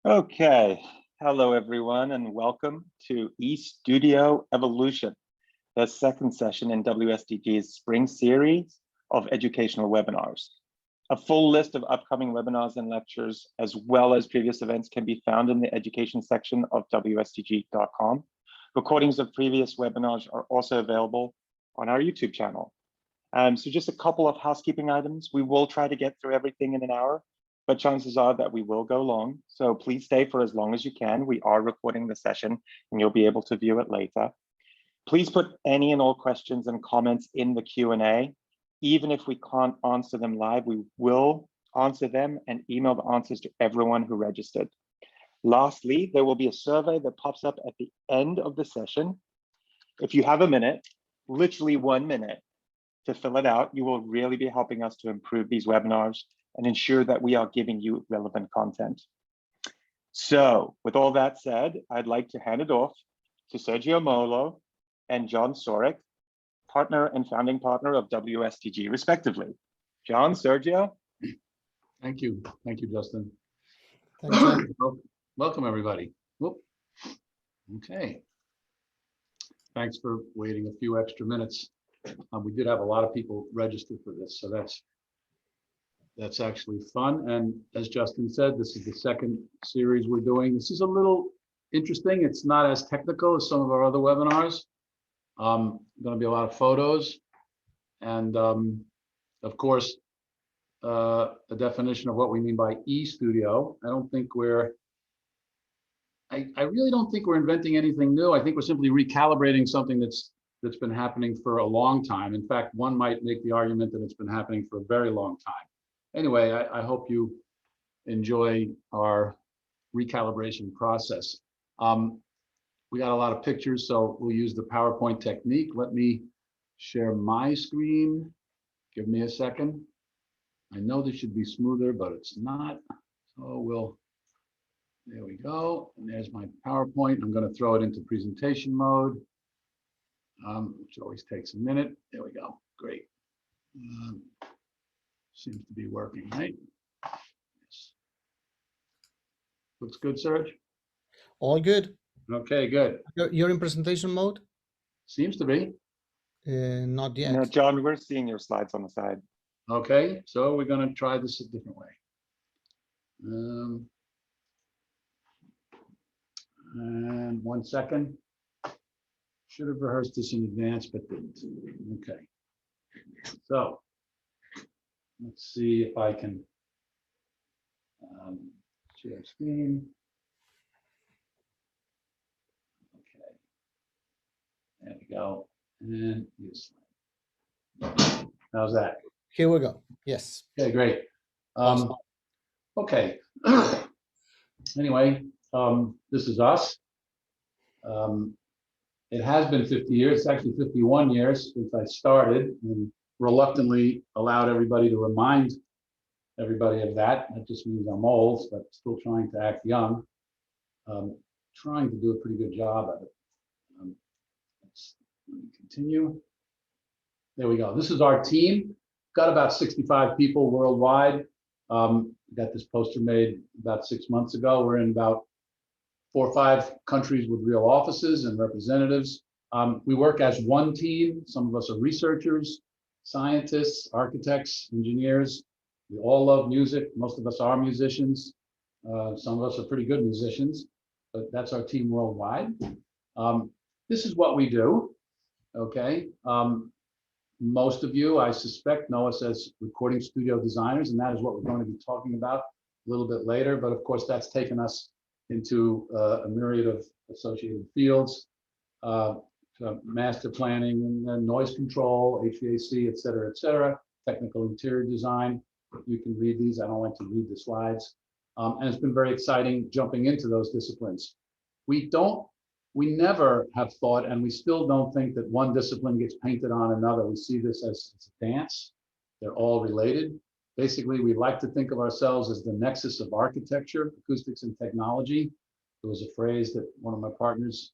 Okay, hello everyone and welcome to eStudio Evolution, the second session in WSDG's spring series of educational webinars. A full list of upcoming webinars and lectures, as well as previous events, can be found in the education section of WSDG.com. Recordings of previous webinars are also available on our YouTube channel. So just a couple of housekeeping items. We will try to get through everything in an hour, but chances are that we will go long. So please stay for as long as you can. We are recording the session and you'll be able to view it later. Please put any and all questions and comments in the Q&A. Even if we can't answer them live, we will answer them and email the answers to everyone who registered. Lastly, there will be a survey that pops up at the end of the session. If you have a minute, literally 1 minute, to fill it out, you will really be helping us to improve these webinars and ensure that we are giving you relevant content. So with all that said, I'd like to hand it off to Sergio Molho and John Storyk, partner and founding partner of WSDG, respectively. John, Sergio. Thank you, Justin. Thanks, John. Welcome, everybody. Whoop. Okay. Thanks for waiting a few extra minutes. We did have a lot of people register for this, so that's actually fun. And as Justin said, this is the second series we're doing. This is a little interesting. It's not as technical as some of our other webinars. Going to be a lot of photos and of course, a definition of what we mean by eStudio. I really don't think we're inventing anything new. I think we're simply recalibrating something that's been happening for a long time. In fact, one might make the argument that it's been happening for a very long time. Anyway, I hope you enjoy our recalibration process. We got a lot of pictures, so we'll use the PowerPoint technique. Let me share my screen. Give me a second. I know this should be smoother, but it's not. So there we go. And there's my PowerPoint. I'm going to throw it into presentation mode, which always takes a minute. There we go. Great. Seems to be working, right? Yes. Looks good, Serge? All good. Okay, good. You're in presentation mode? Seems to be. Not yet. No, John, we're seeing your slides on the side. Okay, so we're going to try this a different way. And 1 second. Should have rehearsed this in advance, but didn't. Okay. So let's see if I can share screen. Okay. There we go. And use slide. How's that? Here we go. Yes. Okay, great. Okay. Anyway, this is us. It has been 50 years. It's actually 51 years since I started, and reluctantly allowed everybody to remind everybody of that. That just means I'm old, but still trying to act young. Trying to do a pretty good job of it. Let me continue. There we go. This is our team. Got about 65 people worldwide. Got this poster made about 6 months ago. We're in about 4 or 5 countries with real offices and representatives. We work as one team. Some of us are researchers, scientists, architects, engineers. We all love music. Most of us are musicians. Some of us are pretty good musicians, but that's our team worldwide. This is what we do, okay? Most of you, I suspect, know us as recording studio designers, and that is what we're going to be talking about a little bit later. But of course, that's taken us into a myriad of associated fields, master planning and noise control, HVAC, et cetera, technical interior design. You can read these. I don't like to read the slides. And it's been very exciting jumping into those disciplines. We never have thought, and we still don't think, that one discipline gets painted on another. We see this as a dance. They're all related. Basically, we like to think of ourselves as the nexus of architecture, acoustics, and technology. It was a phrase that one of my partners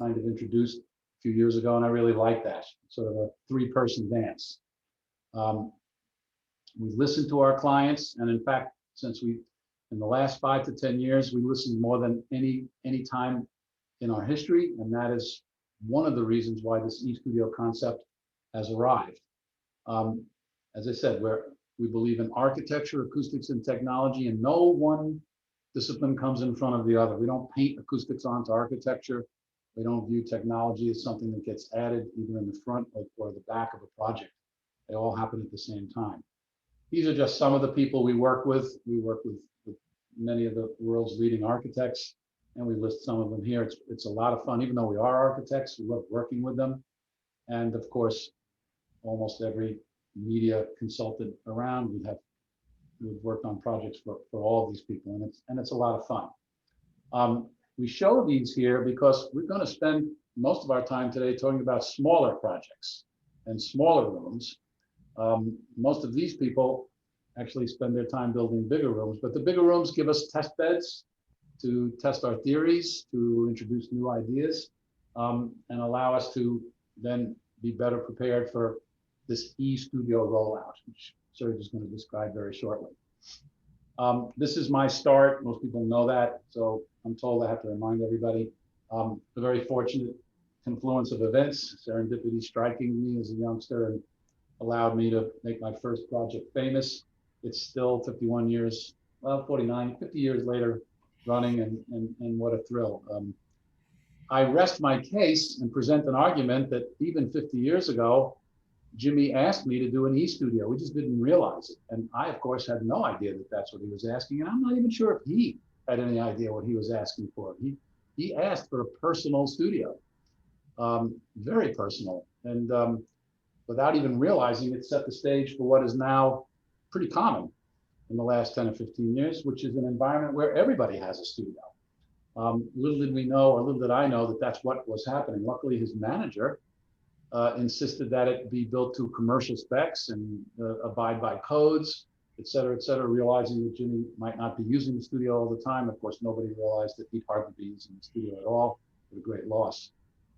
kind of introduced a few years ago, and I really like that. Sort of a 3-person dance. We listen to our clients, and in fact, since we In the last 5 to 10 years, we listened more than any time in our history, and that is one of the reasons why this eStudio concept has arrived. As I said, we believe in architecture, acoustics, and technology, and no one discipline comes in front of the other. We don't paint acoustics onto architecture. We don't view technology as something that gets added either in the front or the back of a project. They all happen at the same time. These are just some of the people we work with. We work with many of the world's leading architects, and we list some of them here. It's a lot of fun, even though we are architects, we love working with them. And of course, almost every media consultant around, we've worked on projects for all of these people, and it's a lot of fun. We show these here because we're going to spend most of our time today talking about smaller projects and smaller rooms. Most of these people actually spend their time building bigger rooms, but the bigger rooms give us test beds to test our theories, to introduce new ideas, and allow us to then be better prepared for this eStudio rollout, which Sergio is going to describe very shortly. This is my start. Most people know that, so I'm told I have to remind everybody. The very fortunate confluence of events, serendipity striking me as a youngster and allowed me to make my first project famous. It's still 51 years, well, 49, 50 years later running, and what a thrill. I rest my case and present an argument that even 50 years ago, Jimmy asked me to do an eStudio. We just didn't realize it. And I, of course, had no idea that that's what he was asking. And I'm not even sure if he had any idea what he was asking for. He asked for a personal studio, very personal. And without even realizing it, set the stage for what is now pretty common in the last 10 or 15 years, which is an environment where everybody has a studio. Little did we know, or little did I know, that that's what was happening. Luckily, his manager insisted that it be built to commercial specs and abide by codes, et cetera, realizing that Jimmy might not be using the studio all the time. Of course, nobody realized that he'd hardly be using the studio at all. What a great loss.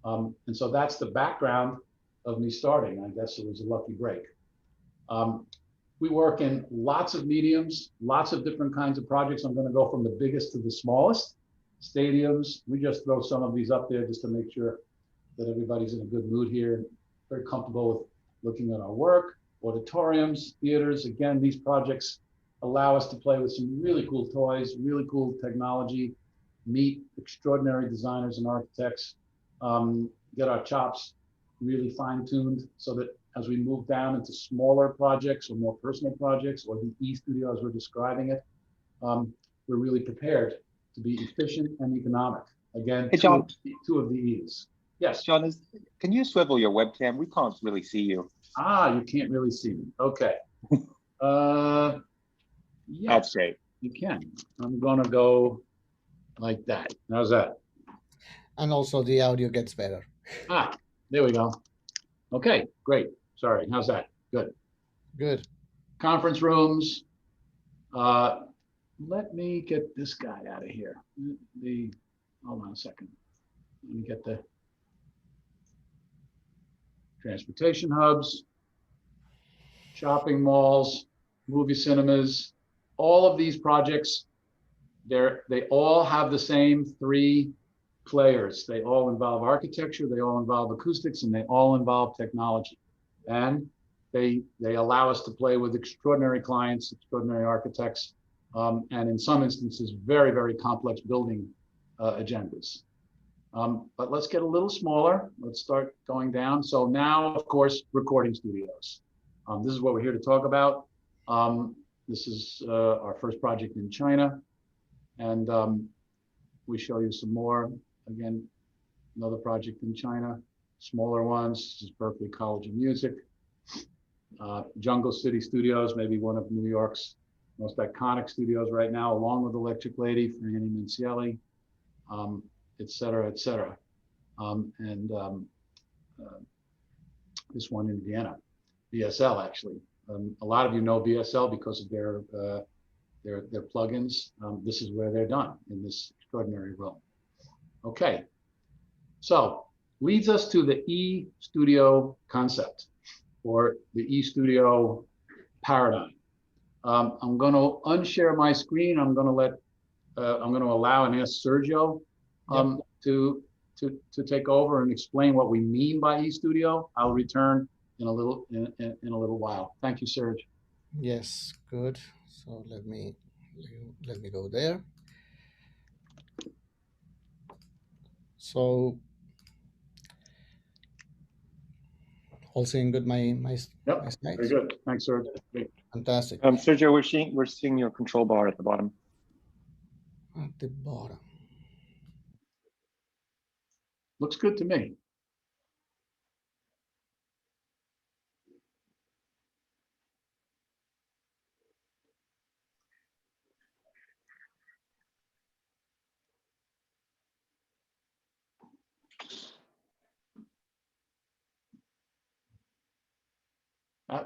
And so that's the background of me starting. I guess it was a lucky break. We work in lots of mediums, lots of different kinds of projects. I'm going to go from the biggest to the smallest. Stadiums, we just throw some of these up there just to make sure that everybody's in a good mood here, very comfortable with looking at our work. Auditoriums, theaters, again, these projects allow us to play with some really cool toys, really cool technology, meet extraordinary designers and architects, get our chops really fine-tuned so that as we move down into smaller projects or more personal projects, or the eStudio as we're describing it, we're really prepared to be efficient and economic. Again, Hey, John. two of the E's. Yes. John, can you swivel your webcam? We can't really see you. Ah, you can't really see me. Okay. Yes, That's great. you can. I'm gonna go like that. How's that? And also the audio gets better. Ah, there we go. Okay, great. Sorry, how's that? Good. Good. Conference rooms. Let me get this guy out of here. Hold on a second. Let me get the transportation hubs, shopping malls, movie cinemas. All of these projects, they all have the same three players. They all involve architecture, they all involve acoustics, and they all involve technology. And they allow us to play with extraordinary clients, extraordinary architects, and in some instances, very, very complex building agendas. But let's get a little smaller. Let's start going down. So now, of course, recording studios. This is what we're here to talk about. This is our first project in China. And we show you some more. Again, another project in China, smaller ones. This is Berkeley College of Music. Jungle City Studios, maybe one of New York's most iconic studios right now, along with Electric Lady for Annie Mincielli, et cetera, et cetera. This one in Vienna, BSL actually. A lot of you know BSL because of their plugins. This is where they're done in this extraordinary room. Okay, so leads us to the eStudio concept or the eStudio paradigm. I'm going to unshare my screen. I'm going to allow and ask Sergio to take over and explain what we mean by eStudio. I'll return in a little while. Thank you, Serge. Yes, good. So let me go there. So all seeing good my Yep, my slides? very good. Thanks, Serge. Fantastic. Sergio, we're seeing your control bar at the bottom. At the bottom. Looks good to me.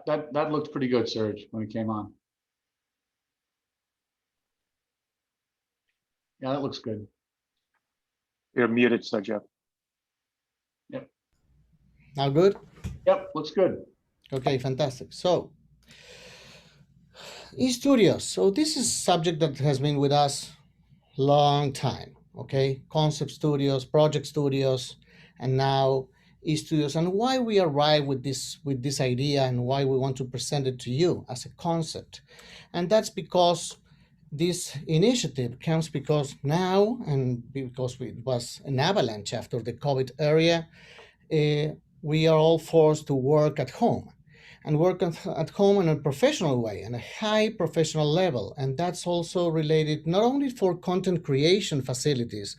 That looked pretty good, Serge, when it came on. Yeah, that looks good. You're muted, Sergio. Yep. Now good? Yep, looks good. Okay, fantastic. So eStudios. So this is a subject that has been with us long time. Okay, concept studios, project studios, and now eStudios. And why we arrive with this idea and why we want to present it to you as a concept, and that's because this initiative comes because now, and because it was an avalanche after the COVID era, we are all forced to work at home and work at home in a professional way and a high professional level. And that's also related not only for content creation facilities,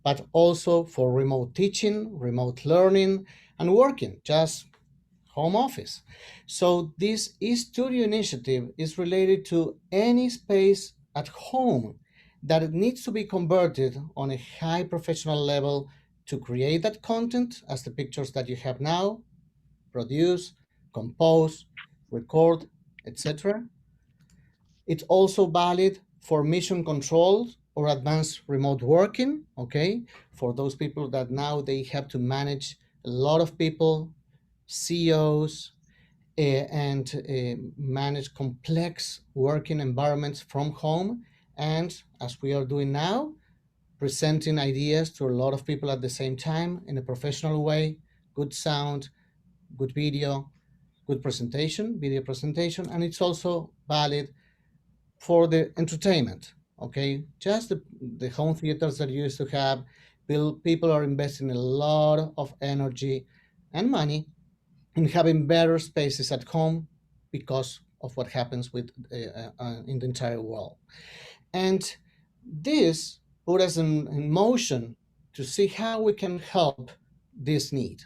but also for remote teaching, remote learning, and working, just home office. So this eStudio initiative is related to any space at home that needs to be converted on a high professional level to create that content, as the pictures that you have now, produce, compose, record, etc. It's also valid for mission controlled or advanced remote working, okay? For those people that now they have to manage a lot of people, CEOs, and manage complex working environments from home. And as we are doing now, presenting ideas to a lot of people at the same time in a professional way, good sound, good video, good presentation, video presentation, and it's also valid for the entertainment. Okay, just the home theaters that you used to have, people are investing a lot of energy and money in having better spaces at home because of what happens with in the entire world. And this put us in motion to see how we can help this need.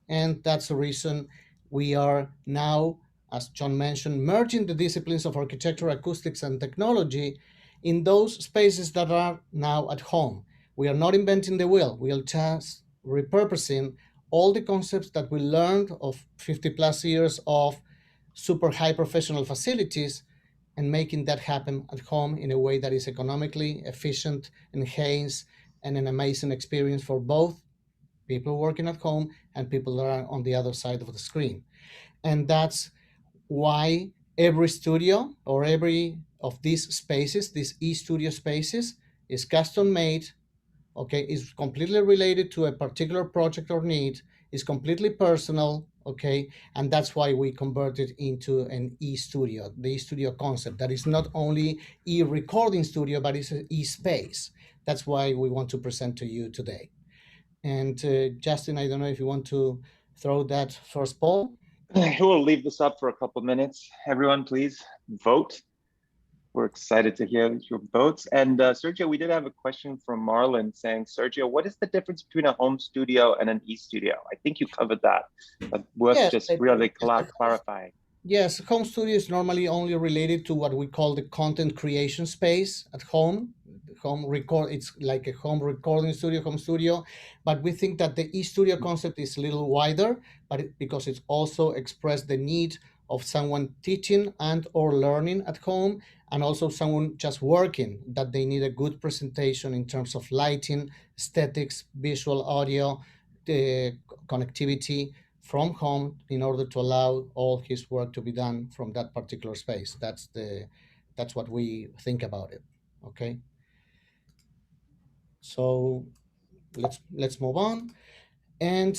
And that's the reason we are now, as John mentioned, merging the disciplines of architecture, acoustics, and technology in those spaces that are now at home. We are not inventing the wheel. We are just repurposing all the concepts that we learned of 50 plus years of super high professional facilities and making that happen at home in a way that is economically efficient, enhanced, and an amazing experience for both people working at home and people that are on the other side of the screen. And that's why every studio or every of these spaces, these eStudio spaces, is custom made, okay, is completely related to a particular project or need, is completely personal, okay, and that's why we converted into an eStudio, the eStudio concept that is not only e-recording studio, but it's an e-space. That's why we want to present to you today. And Justin, I don't know if you want to throw that first poll. We'll leave this up for a couple of minutes. Everyone, please vote. We're excited to hear your votes. And Sergio, we did have a question from Marlon saying, Sergio, what is the difference between a home studio and an e-studio? I think you covered that, but worth just really clarifying. Yes, home studio is normally only related to what we call the content creation space at home. It's like a home recording studio, home studio, but we think that the e-studio concept is a little wider, because it's also expressed the need of someone teaching and or learning at home, and also someone just working, that they need a good presentation in terms of lighting, aesthetics, visual, audio, the connectivity from home in order to allow all his work to be done from that particular space. That's what we think about it. Okay. So let's move on. And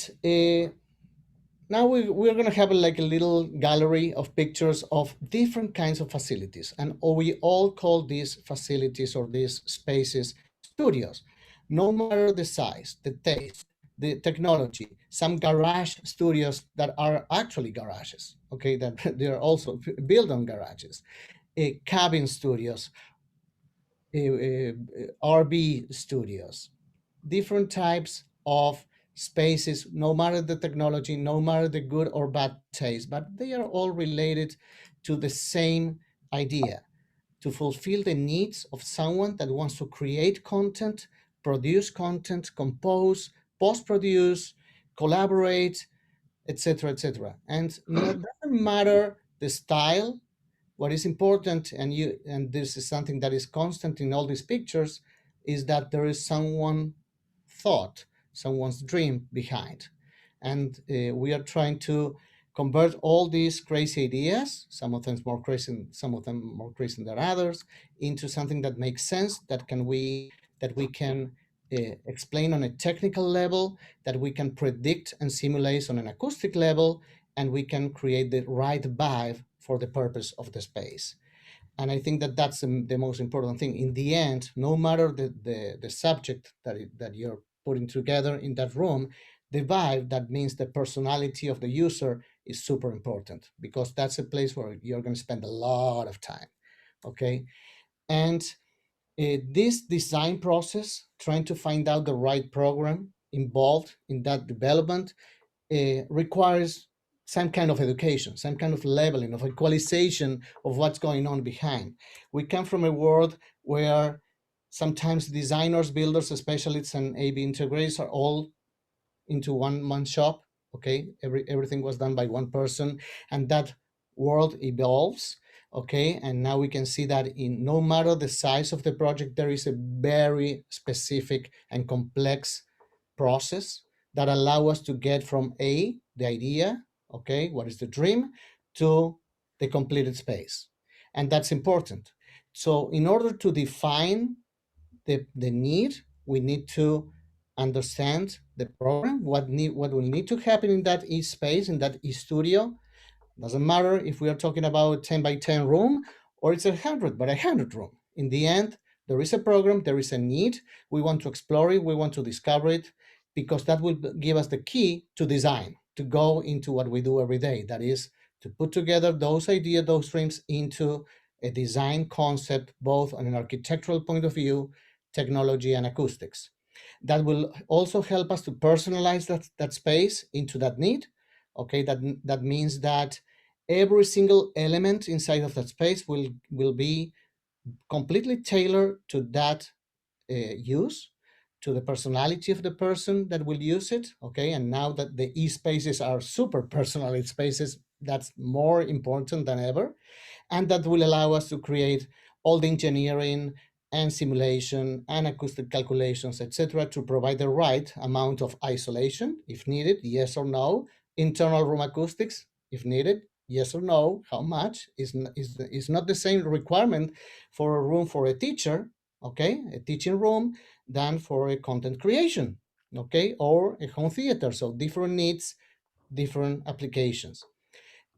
now we're going to have like a little gallery of pictures of different kinds of facilities. And we all call these facilities or these spaces studios, no matter the size, the taste, the technology. Some garage studios that are actually garages, okay, that they're also built on garages, cabin studios, RV studios, different types of spaces, no matter the technology, no matter the good or bad taste, but they are all related to the same idea, to fulfill the needs of someone that wants to create content, produce content, compose, post-produce, collaborate, etc., etc. And it doesn't matter the style. What is important, and this is something that is constant in all these pictures, is that there is someone thought, someone's dream behind. And we are trying to convert all these crazy ideas, some of them more crazy, some of them more crazy than others, into something that makes sense, that we can explain on a technical level, that we can predict and simulate on an acoustic level, and we can create the right vibe for the purpose of the space. And I think that that's the most important thing. In the end, no matter the subject that you're putting together in that room, the vibe, that means the personality of the user, is super important, because that's a place where you're going to spend a lot of time. Okay. And this design process, trying to find out the right program involved in that development, requires some kind of education, some kind of leveling, of equalization of what's going on behind. We come from a world where sometimes designers, builders, specialists, and AV integrators are all into one man shop. Okay, everything was done by one person, and that world evolves. Okay, and now we can see that in no matter the size of the project, there is a very specific and complex process that allow us to get from the idea, okay, what is the dream, to the completed space. And that's important. So in order to define the need, we need to understand the program, what will need to happen in that space, in that studio. Doesn't matter if we are talking about 10 by 10 room or it's 100 by 100 room. In the end, there is a program, there is a need. We want to explore it, we want to discover it, because that will give us the key to design, to go into what we do every day. That is to put together those ideas, those dreams into a design concept, both on an architectural point of view, technology, and acoustics. That will also help us to personalize that space into that need. Okay, that means that every single element inside of that space will be completely tailored to that use, to the personality of the person that will use it. Okay, and now that the e-spaces are super personalized spaces, that's more important than ever. And that will allow us to create all the engineering and simulation and acoustic calculations, etc., to provide the right amount of isolation if needed, yes or no, internal room acoustics if needed, yes or no, how much is not the same requirement for a room for a teacher, okay, a teaching room, than for a content creation, okay, or a home theater. So different needs, different applications.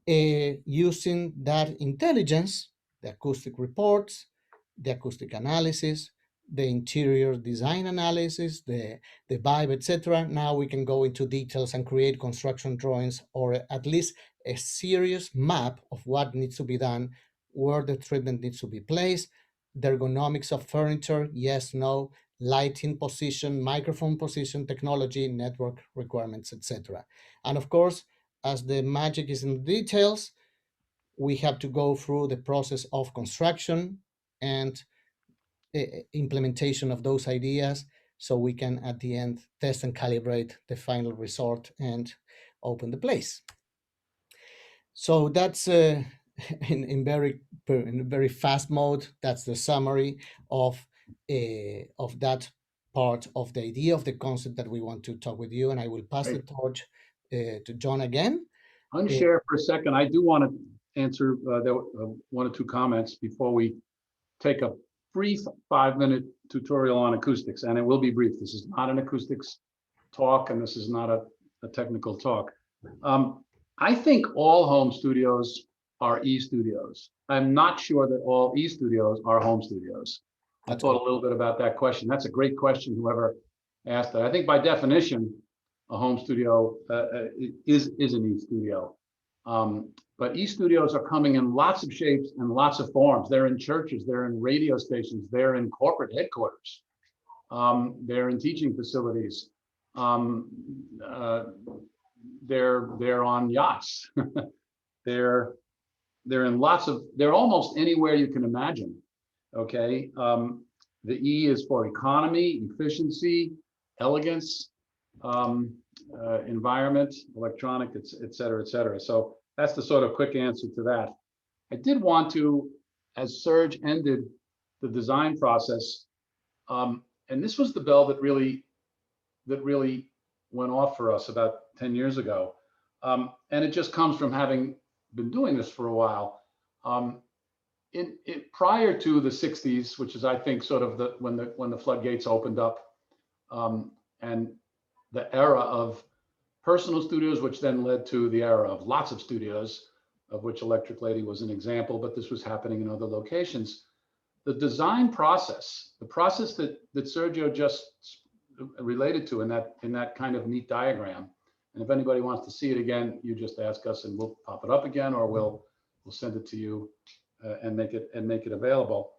Using that intelligence, the acoustic reports, the acoustic analysis, the interior design analysis, the vibe, etc. Now we can go into details and create construction drawings, or at least a serious map of what needs to be done, where the treatment needs to be placed, the ergonomics of furniture, yes, no, lighting position, microphone position, technology, network requirements, etc. And of course, as the magic is in the details, we have to go through the process of construction and implementation of those ideas, so we can at the end test and calibrate the final result and open the place. So that's in very fast mode. That's the summary of that part of the idea, of the concept that we want to talk with you. And I will pass the torch to John again. Unshare for a second. I do want to answer one or two comments before we take a brief 5-minute tutorial on acoustics, and it will be brief. This is not an acoustics talk, and this is not a technical talk. I think all home studios are e-studios. I'm not sure that all e-studios are home studios. I thought a little bit about that question. That's a great question, whoever asked that. I think by definition, a home studio is an e-studio. But e-studios are coming in lots of shapes and lots of forms. They're in churches, they're in radio stations, they're in corporate headquarters, they're in teaching facilities, they're on yachts. they're in they're almost anywhere you can imagine. Okay, the E is for economy, efficiency, elegance, environment, electronic, et cetera, et cetera. So that's the sort of quick answer to that. I did want to, as Serge ended the design process, and this was the bell that really went off for us about 10 years ago. And it just comes from having been doing this for a while. Prior to the 60s, which is, I think, sort of when the floodgates opened up, and the era of personal studios, which then led to the era of lots of studios, of which Electric Lady was an example, but this was happening in other locations. The design process, the process that Sergio just related to in that kind of neat diagram, and if anybody wants to see it again, you just ask us and we'll pop it up again, or we'll send it to you and make it available.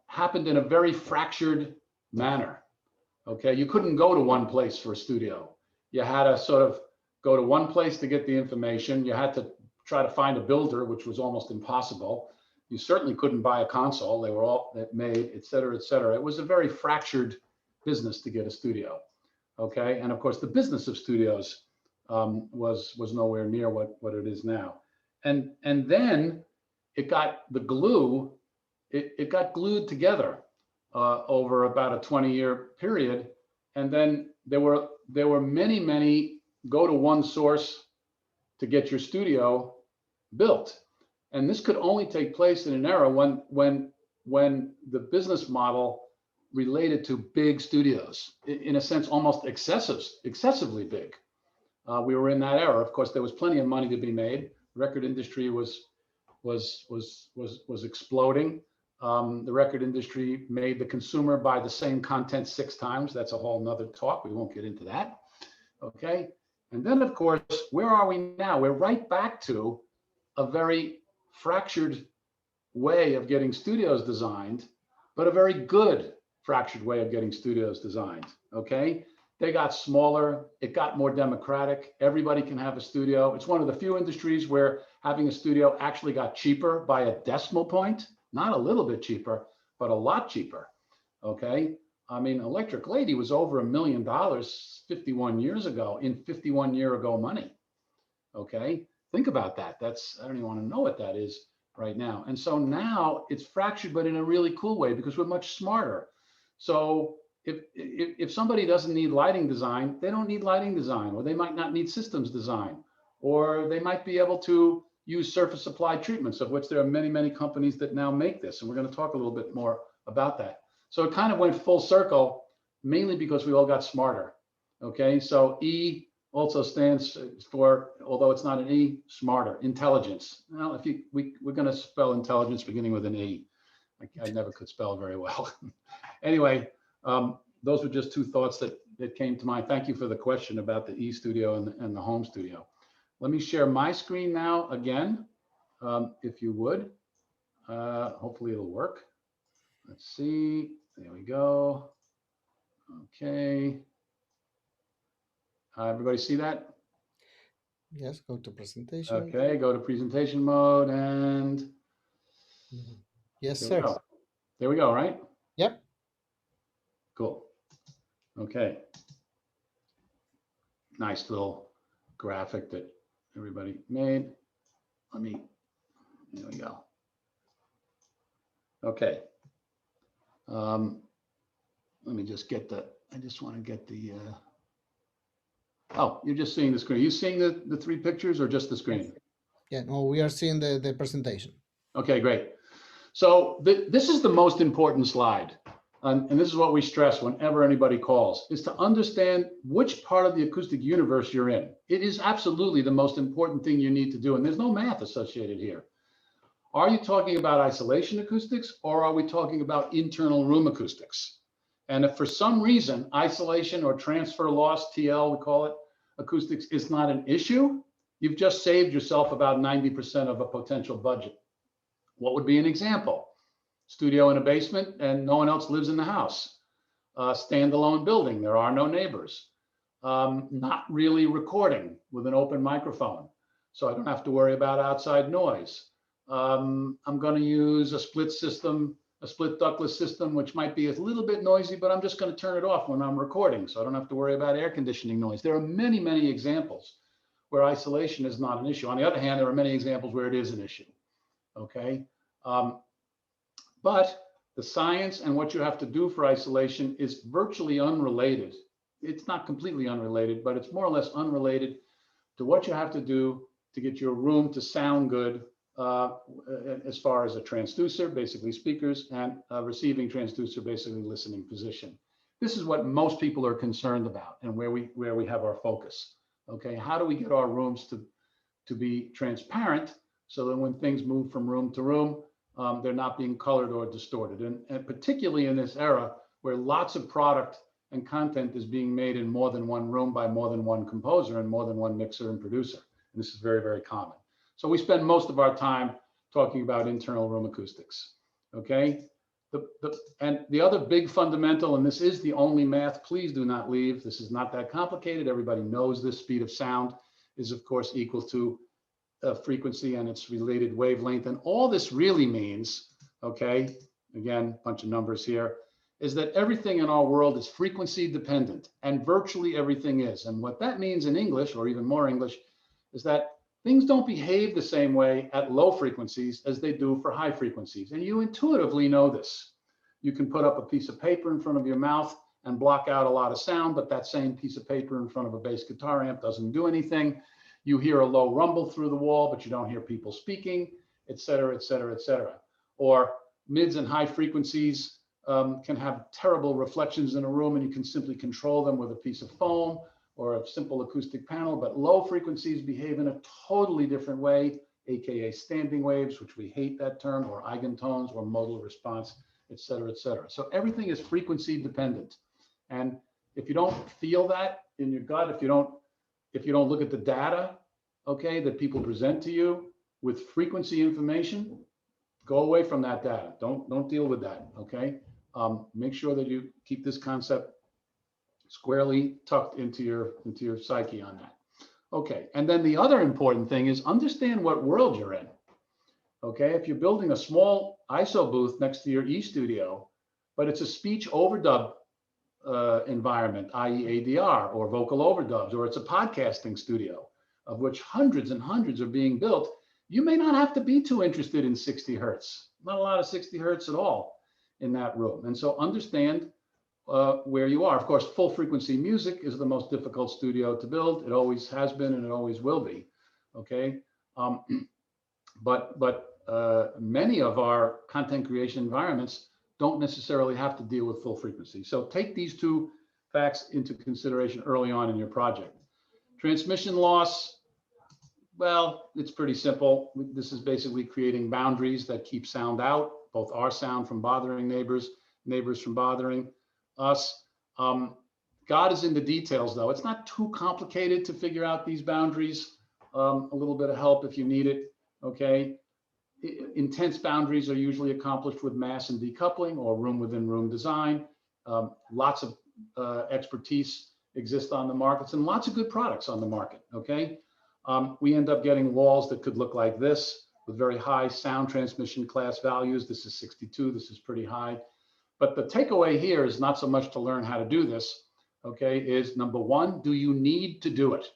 Happened in a very fractured manner. Okay, you couldn't go to one place for a studio. You had to sort of go to one place to get the information. You had to try to find a builder, which was almost impossible. You certainly couldn't buy a console. They were all made, et cetera, et cetera. It was a very fractured business to get a studio. Okay, and of course the business of studios was nowhere near what it is now. And then it got the glue. It got glued together over about a 20-year period, and then there were many go to one source to get your studio built, and this could only take place in an era when the business model related to big studios, in a sense almost excessively big. We were in that era. Of course, there was plenty of money to be made. The record industry was exploding. The record industry made the consumer buy the same content 6 times. That's a whole nother talk. We won't get into that. Okay. And then, of course, where are we now? We're right back to a very fractured way of getting studios designed, but a very good fractured way of getting studios designed. Okay. They got smaller. It got more democratic. Everybody can have a studio. It's one of the few industries where having a studio actually got cheaper by a decimal point. Not a little bit cheaper, but a lot cheaper. Okay. I mean, Electric Lady was over $1 million 51 years ago in 51-year-ago money. Okay. Think about that. I don't even want to know what that is right now. And so now it's fractured, but in a really cool way because we're much smarter. So if somebody doesn't need lighting design, they don't need lighting design, or they might not need systems design, or they might be able to use surface applied treatments, of which there are many companies that now make this. And we're going to talk a little bit more about that. So it kind of went full circle, mainly because we all got smarter. Okay, so E also stands for, although it's not an E, smarter, intelligence. Well, we're going to spell intelligence beginning with an E. I never could spell very well. Anyway, those were just 2 thoughts that came to mind. Thank you for the question about the E studio and the home studio. Let me share my screen now again, if you would. Hopefully it'll work. Let's see. There we go. Okay. Everybody see that? Yes, go to presentation. Okay, go to presentation mode and yes, sir. There we go, right? Yep. Cool. Okay. Nice little graphic that everybody made. There we go. Okay. Let me just get I just want to get the, Oh, you're just seeing the screen. Are you seeing the three pictures or just the screen? Yeah, no, we are seeing the presentation. Okay, great. So this is the most important slide. And this is what we stress whenever anybody calls, is to understand which part of the acoustic universe you're in. It is absolutely the most important thing you need to do. And there's no math associated here. Are you talking about isolation acoustics, or are we talking about internal room acoustics? And if for some reason isolation or transfer loss, TL we call it, acoustics is not an issue, you've just saved yourself about 90% of a potential budget. What would be an example? Studio in a basement and no one else lives in the house. Standalone building, there are no neighbors. Not really recording with an open microphone, so I don't have to worry about outside noise. I'm going to use a split system, a split ductless system, which might be a little bit noisy, but I'm just going to turn it off when I'm recording, so I don't have to worry about air conditioning noise. There are many, many examples where isolation is not an issue. On the other hand, there are many examples where it is an issue. Okay. But the science and what you have to do for isolation is virtually unrelated. It's not completely unrelated, but it's more or less unrelated to what you have to do to get your room to sound good as far as a transducer, basically speakers, and a receiving transducer, basically listening position. This is what most people are concerned about and where we have our focus. Okay, how do we get our rooms to be transparent so that when things move from room to room, they're not being colored or distorted. And particularly in this era where lots of product and content is being made in more than one room by more than one composer and more than one mixer and producer. And this is very, very common. So we spend most of our time talking about internal room acoustics, okay? And the other big fundamental, and this is the only math, please do not leave. This is not that complicated. Everybody knows this. Speed of sound is of course equal to frequency and its related wavelength. And all this really means, okay, again, bunch of numbers here, is that everything in our world is frequency dependent, and virtually everything is. And what that means in English, or even more English, is that things don't behave the same way at low frequencies as they do for high frequencies. And you intuitively know this. You can put up a piece of paper in front of your mouth and block out a lot of sound, but that same piece of paper in front of a bass guitar amp doesn't do anything. You hear a low rumble through the wall, but you don't hear people speaking, et cetera, et cetera, et cetera. Or mids and high frequencies can have terrible reflections in a room, and you can simply control them with a piece of foam or a simple acoustic panel, but low frequencies behave in a totally different way, AKA standing waves, which we hate that term, or eigentones, or modal response, et cetera, et cetera. So everything is frequency dependent. And if you don't feel that in your gut, if you don't look at the data, okay, that people present to you with frequency information, go away from that data. Don't deal with that, okay? Make sure that you keep this concept squarely tucked into your psyche on that. Okay, and then the other important thing is understand what world you're in. Okay, if you're building a small ISO booth next to your eStudio, but it's a speech overdub environment, i.e. ADR or vocal overdubs, or it's a podcasting studio of which hundreds and hundreds are being built, you may not have to be too interested in 60 Hertz. Not a lot of 60 Hertz at all in that room. And so understand where you are. Of course, full frequency music is the most difficult studio to build. It always has been and it always will be, okay? But many of our content creation environments don't necessarily have to deal with full frequency. So take these two facts into consideration early on in your project. Transmission loss, well, it's pretty simple. This is basically creating boundaries that keep sound out, both our sound from bothering neighbors, neighbors from bothering us. God is in the details, though. It's not too complicated to figure out these boundaries. A little bit of help if you need it, okay? Intense boundaries are usually accomplished with mass and decoupling or room within room design. Lots of expertise exists on the markets and lots of good products on the market, okay? We end up getting walls that could look like this with very high sound transmission class values. This is 62, this is pretty high. But the takeaway here is not so much to learn how to do this, okay, is number one, do you need to do it?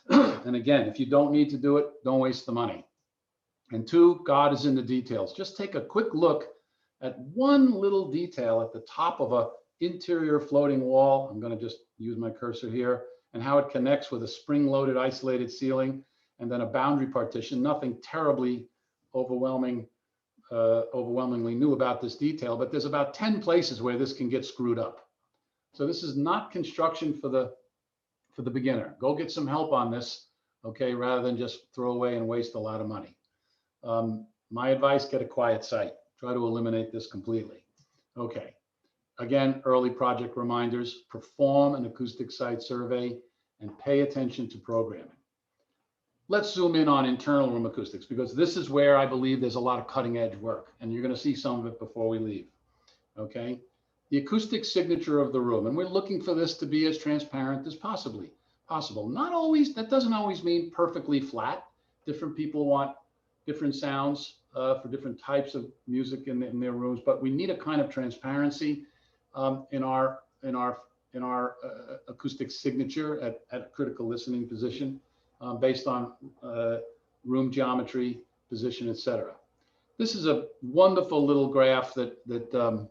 And again, if you don't need to do it, don't waste the money. And two, God is in the details. Just take a quick look at one little detail at the top of a interior floating wall. I'm going to just use my cursor here and how it connects with a spring-loaded isolated ceiling and then a boundary partition. Nothing terribly overwhelmingly new about this detail, but there's about 10 places where this can get screwed up. So this is not construction for the beginner. Go get some help on this, okay, rather than just throw away and waste a lot of money. My advice, get a quiet site. Try to eliminate this completely. Okay. Again, early project reminders, perform an acoustic site survey and pay attention to programming. Let's zoom in on internal room acoustics, because this is where I believe there's a lot of cutting edge work, and you're going to see some of it before we leave. Okay. The acoustic signature of the room, and we're looking for this to be as transparent as possible. Not always, that doesn't always mean perfectly flat. Different people want different sounds for different types of music in their rooms, but we need a kind of transparency in our acoustic signature at a critical listening position based on room geometry, position, etc. This is a wonderful little graph that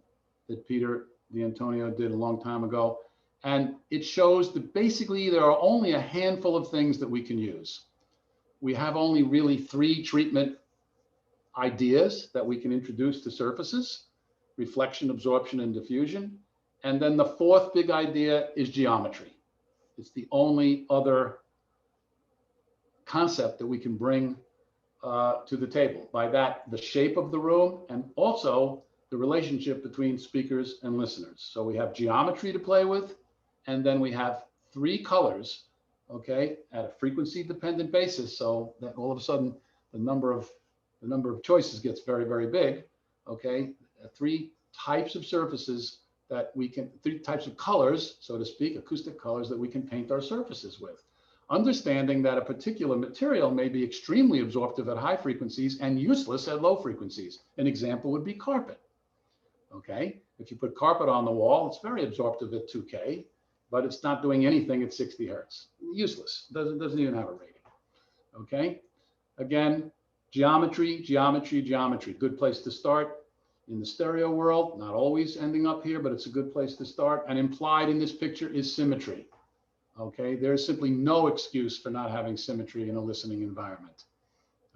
Peter D'Antonio did a long time ago, and it shows that basically there are only a handful of things that we can use. We have only really 3 treatment ideas that we can introduce to surfaces: reflection, absorption, and diffusion. And then the 4th big idea is geometry. It's the only other concept that we can bring to the table. By that, the shape of the room and also the relationship between speakers and listeners. So we have geometry to play with, and then we have 3 colors, okay, at a frequency dependent basis, so that all of a sudden the number of choices gets very, very big, okay? 3 types of surfaces that we can, 3 types of colors, so to speak, acoustic colors that we can paint our surfaces with. Understanding that a particular material may be extremely absorptive at high frequencies and useless at low frequencies. An example would be carpet, okay? If you put carpet on the wall, it's very absorptive at 2K, but it's not doing anything at 60 Hertz. Useless, doesn't even have a rating, okay? Again, geometry, geometry, geometry. Good place to start. In the stereo world, not always ending up here, but it's a good place to start. And implied in this picture is symmetry. Okay, there's simply no excuse for not having symmetry in a listening environment.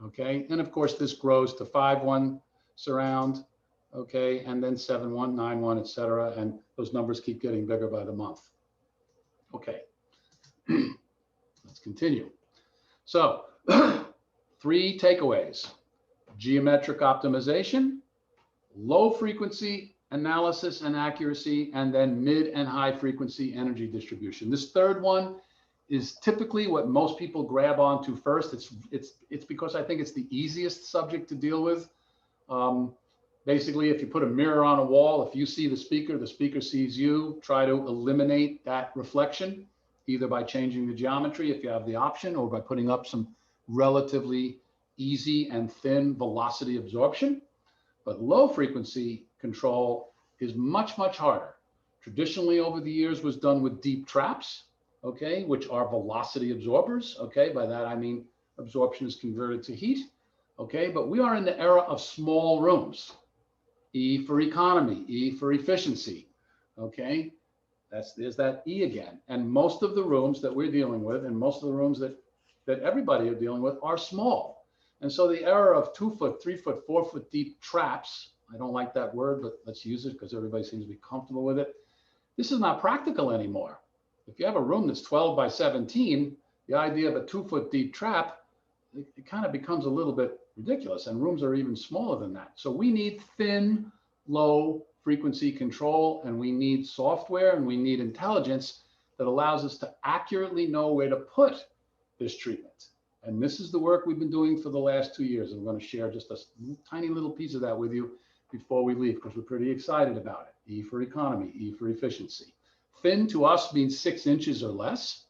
Okay, and of course this grows to 5-1 surround, okay, and then 7-1, 9-1, etc. And those numbers keep getting bigger by the month. Okay, let's continue. So 3 takeaways: geometric optimization, low frequency analysis and accuracy, and then mid and high frequency energy distribution. This 3rd one is typically what most people grab onto first. It's because I think it's the easiest subject to deal with. Basically, if you put a mirror on a wall, if you see the speaker sees you. Try to eliminate that reflection, either by changing the geometry if you have the option, or by putting up some relatively easy and thin velocity absorption. But low frequency control is much, much harder. Traditionally, over the years, was done with deep traps, okay, which are velocity absorbers, okay? By that, I mean absorption is converted to heat, okay? But we are in the era of small rooms. E for economy, E for efficiency, okay? There's that E again. And most of the rooms that we're dealing with, and most of the rooms that everybody are dealing with, are small. And so the era of 2-foot, 3-foot, 4-foot deep traps, I don't like that word, but let's use it because everybody seems to be comfortable with it. This is not practical anymore. If you have a room that's 12 by 17, the idea of a 2-foot deep trap, it kind of becomes a little bit ridiculous, and rooms are even smaller than that. So we need thin, low frequency control, and we need software, and we need intelligence that allows us to accurately know where to put this treatment. And this is the work we've been doing for the last 2 years. I'm going to share just a tiny little piece of that with you before we leave, because we're pretty excited about it. E for economy, E for efficiency. Thin to us means 6 inches or less,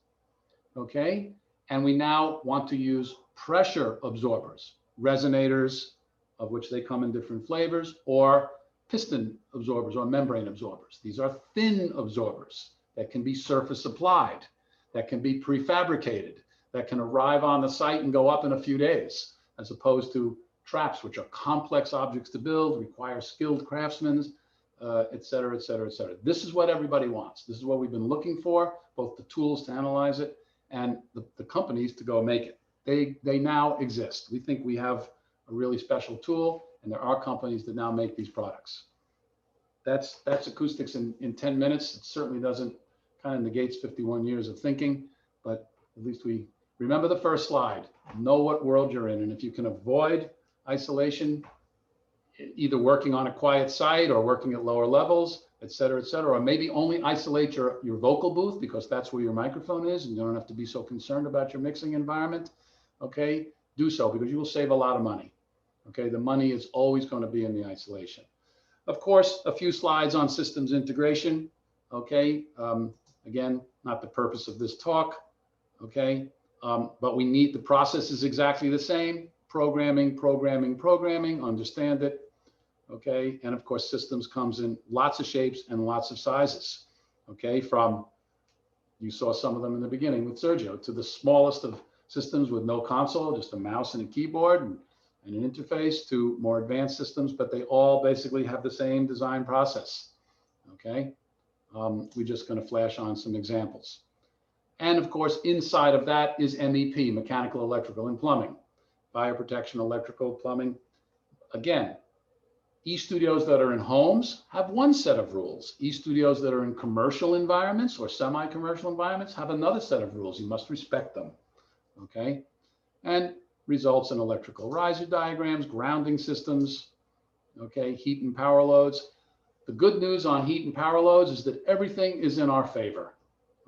okay? And we now want to use pressure absorbers, resonators, of which they come in different flavors, or piston absorbers or membrane absorbers. These are thin absorbers that can be surface applied, that can be prefabricated, that can arrive on the site and go up in a few days, as opposed to traps, which are complex objects to build, require skilled craftsmen, et cetera, et cetera, et cetera. This is what everybody wants. This is what we've been looking for, both the tools to analyze it and the companies to go make it. They now exist. We think we have a really special tool, and there are companies that now make these products. That's acoustics in 10 minutes. It certainly doesn't kind of negates 51 years of thinking, but at least we remember the first slide. Know what world you're in, and if you can avoid isolation, either working on a quiet site or working at lower levels, et cetera, or maybe only isolate your vocal booth because that's where your microphone is and you don't have to be so concerned about your mixing environment, okay? Do so because you will save a lot of money, okay? The money is always going to be in the isolation. Of course, a few slides on systems integration, okay? Again, not the purpose of this talk, okay? But we need, the process is exactly the same. Programming, understand it, okay? And of course, systems comes in lots of shapes and lots of sizes, okay? From, you saw some of them in the beginning with Sergio, to the smallest of systems with no console, just a mouse and a keyboard and an interface, to more advanced systems, but they all basically have the same design process, okay? We're just gonna flash on some examples. And of course, inside of that is MEP, mechanical, electrical, and plumbing. Fire protection, electrical, plumbing. Again, e-studios that are in homes have one set of rules. E-studios that are in commercial environments or semi-commercial environments have another set of rules. You must respect them, okay? And results in electrical riser diagrams, grounding systems, okay? Heat and power loads. The good news on heat and power loads is that everything is in our favor,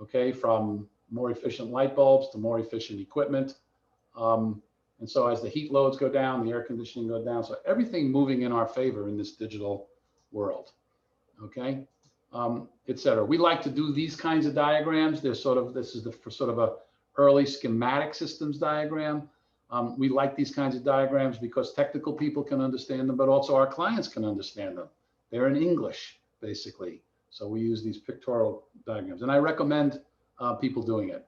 okay? From more efficient light bulbs to more efficient equipment. And so as the heat loads go down, the air conditioning go down. So everything moving in our favor in this digital world, okay, et cetera. We like to do these kinds of diagrams. They're sort of, this is the for sort of a early schematic systems diagram. We like these kinds of diagrams because technical people can understand them, but also our clients can understand them. They're in English, basically. So we use these pictorial diagrams, and I recommend people doing it.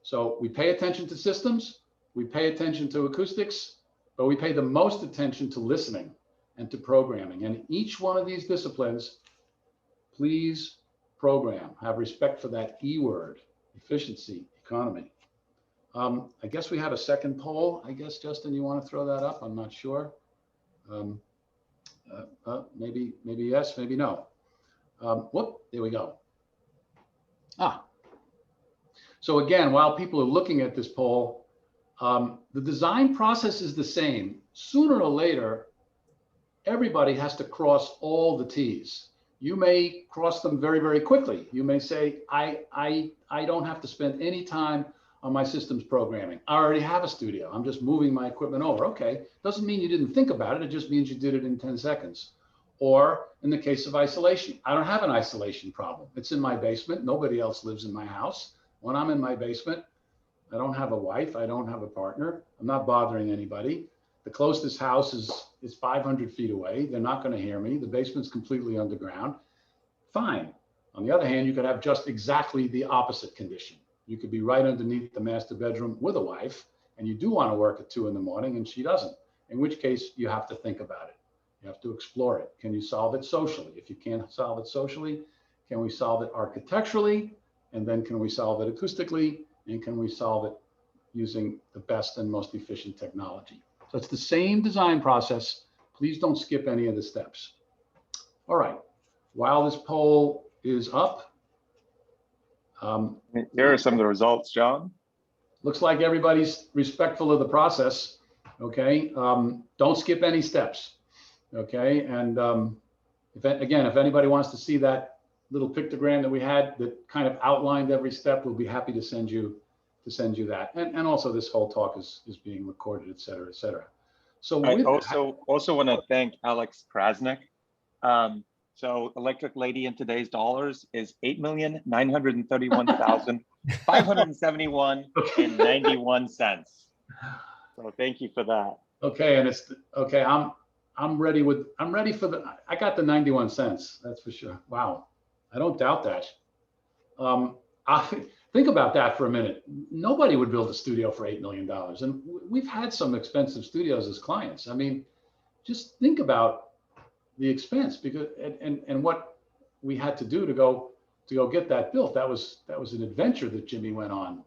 So we pay attention to systems. We pay attention to acoustics, but we pay the most attention to listening and to programming. And each one of these disciplines, please program, have respect for that E word, efficiency, economy. I guess we have a second poll. I guess, Justin, you want to throw that up? I'm not sure. Maybe yes, maybe no. Whoop, there we go. So again, while people are looking at this poll, the design process is the same. Sooner or later, everybody has to cross all the T's. You may cross them very, very quickly. You may say, I don't have to spend any time on my systems programming. I already have a studio. I'm just moving my equipment over. Okay, doesn't mean you didn't think about it. It just means you did it in 10 seconds. Or in the case of isolation, I don't have an isolation problem. It's in my basement. Nobody else lives in my house. When I'm in my basement, I don't have a wife. I don't have a partner. I'm not bothering anybody. The closest house is 500 feet away. They're not going to hear me. The basement's completely underground. Fine. On the other hand, you could have just exactly the opposite condition. You could be right underneath the master bedroom with a wife, and you do want to work at 2 in the morning, and she doesn't, in which case you have to think about it. You have to explore it. Can you solve it socially? If you can't solve it socially, can we solve it architecturally? And then can we solve it acoustically? And can we solve it using the best and most efficient technology? So it's the same design process. Please don't skip any of the steps. All right. While this poll is up. Here are some of the results, John. Looks like everybody's respectful of the process. Okay. Don't skip any steps. Okay. And if anybody wants to see that little pictogram that we had that kind of outlined every step, we'll be happy to send you that. And also this whole talk is being recorded, et cetera, et cetera. So I also want to thank Alex Krasnick. So electric lady in today's dollars is 8,931,571.91 cents. So thank you for that. Okay, and it's okay. I'm ready for the. I got the 91 cents. That's for sure. Wow, I don't doubt that. Think about that for a minute. Nobody would build a studio for $8 million, and we've had some expensive studios as clients. I mean, just think about the expense, because and what we had to do to go get that built. That was an adventure that Jimmy went on,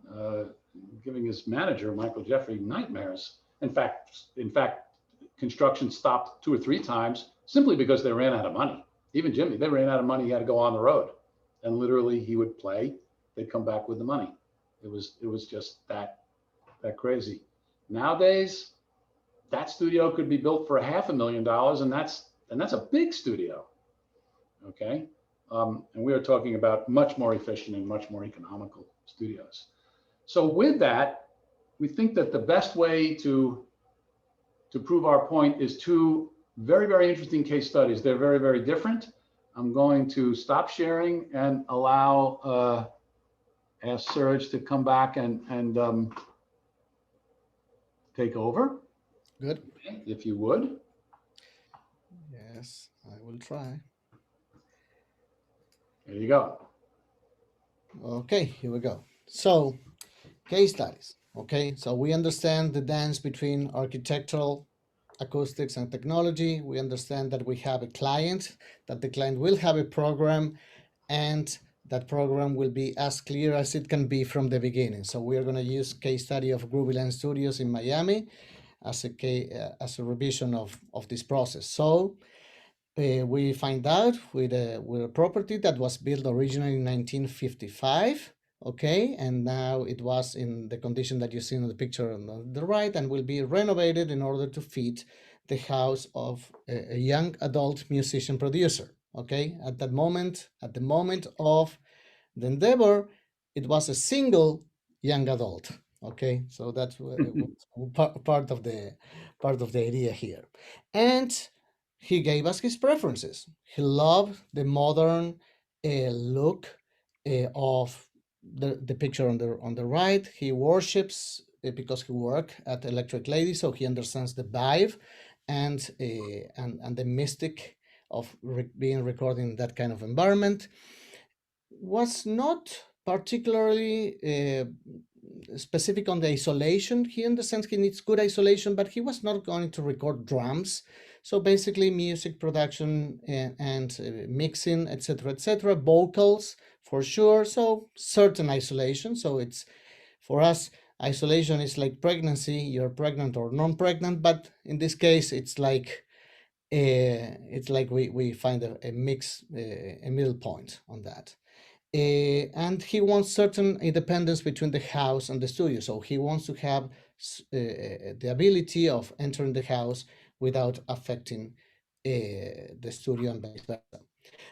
giving his manager Michael Jeffrey nightmares. In fact, construction stopped 2 or 3 times simply because they ran out of money. Even Jimmy, they ran out of money. He had to go on the road, and literally he would play. They'd come back with the money. It was just that crazy. Nowadays, that studio could be built for $500,000, and that's a big studio. Okay, and we are talking about much more efficient and much more economical studios. So with that, we think that the best way to prove our point is 2 very, very interesting case studies. They're very, very different. I'm going to stop sharing and allow ask Serge to come back and take over. Good. If you would. Yes, I will try. There you go. Okay, here we go. So, case studies. Okay, so we understand the dance between architectural, acoustics, and technology. We understand that we have a client, that the client will have a program, and that program will be as clear as it can be from the beginning. So we are going to use case study of Groovyland Studios in Miami as a revision of this process. So we find out with a property that was built originally in 1955, okay, and now it was in the condition that you see in the picture on the right, and will be renovated in order to fit the house of a young adult musician producer. Okay, at the moment of the endeavor, it was a single young adult. Okay, so that's part of the idea here, and he gave us his preferences. He loved the modern look of the picture on the right. He worships because he worked at Electric Lady, so he understands the vibe and the mystic of being recorded in that kind of environment. Was not particularly specific on the isolation. He understands he needs good isolation, but he was not going to record drums. So basically music production and mixing, etc., vocals for sure. So certain isolation. So it's, for us, isolation is like pregnancy. You're pregnant or non-pregnant, but in this case, it's like we find a mix, a middle point on that. And he wants certain independence between the house and the studio. So he wants to have the ability of entering the house without affecting the studio and vice versa.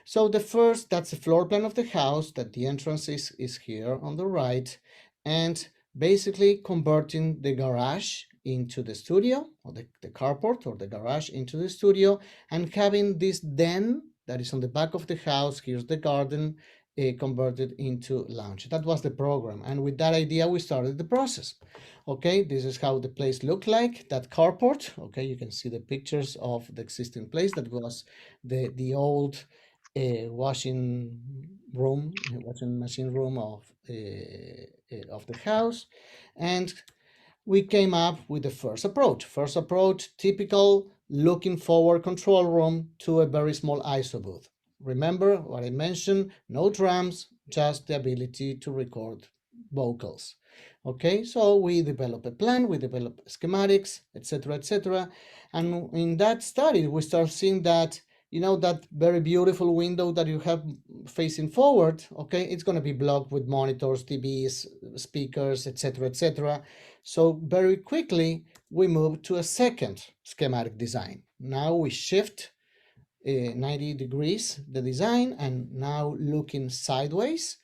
So that's the floor plan of the house, that the entrance is here on the right, and basically converting the garage into the studio, or the carport or the garage into the studio, and having this den that is on the back of the house. Here's the garden, converted into lounge. That was the program, and with that idea we started the process. Okay, this is how the place looked like, that carport. Okay, you can see the pictures of the existing place. That was the old washing machine room of the house, and we came up with the first approach, typical looking forward control room to a very small ISO booth. Remember what I mentioned, no drums, just the ability to record vocals. Okay, so we develop a plan, we develop schematics, etc. And in that study, we start seeing that, that very beautiful window that you have facing forward, okay, it's going to be blocked with monitors, TVs, speakers, etc. So very quickly, we move to a second schematic design. Now we shift 90 degrees the design, and now looking sideways.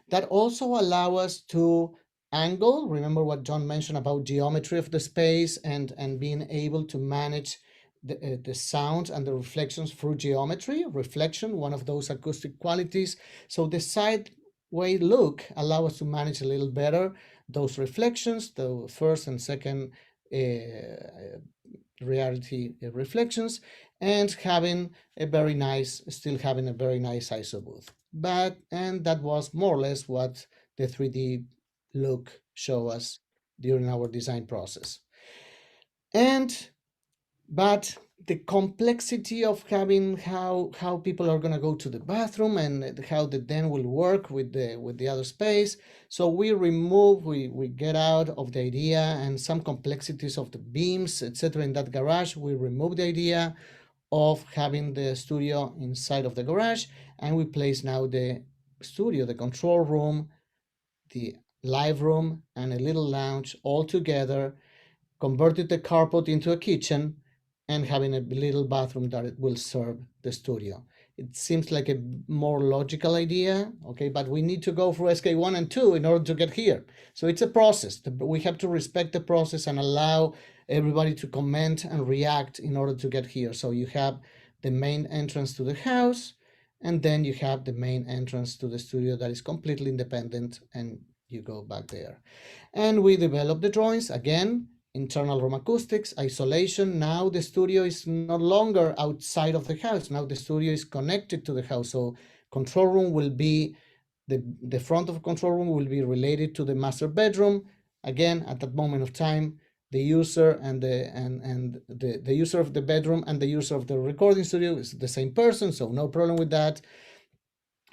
That also allow us to angle. Remember what John mentioned about geometry of the space and being able to manage the sounds and the reflections through geometry. Reflection, one of those acoustic qualities. So the sideway look allow us to manage a little better those reflections, the first and second reality reflections, and having a very nice ISO booth. And that was more or less what the 3D look show us during our design process. But the complexity of having how people are going to go to the bathroom and how the den will work with the other space. So we get out of the idea and some complexities of the beams, etc. in that garage. We remove the idea of having the studio inside of the garage, and we place now the studio, the control room, the live room, and a little lounge all together, converted the carport into a kitchen, and having a little bathroom that it will serve the studio. It seems like a more logical idea, okay, but we need to go through SK1 and 2 in order to get here. So it's a process. We have to respect the process and allow everybody to comment and react in order to get here. So you have the main entrance to the house, and then you have the main entrance to the studio that is completely independent, and you go back there. And we develop the drawings again, internal room acoustics, isolation. Now the studio is no longer outside of the house. Now the studio is connected to the house. So control room will be, the front of control room will be related to the master bedroom. Again, at that moment of time, the user and the user of the bedroom and the user of the recording studio is the same person, so no problem with that.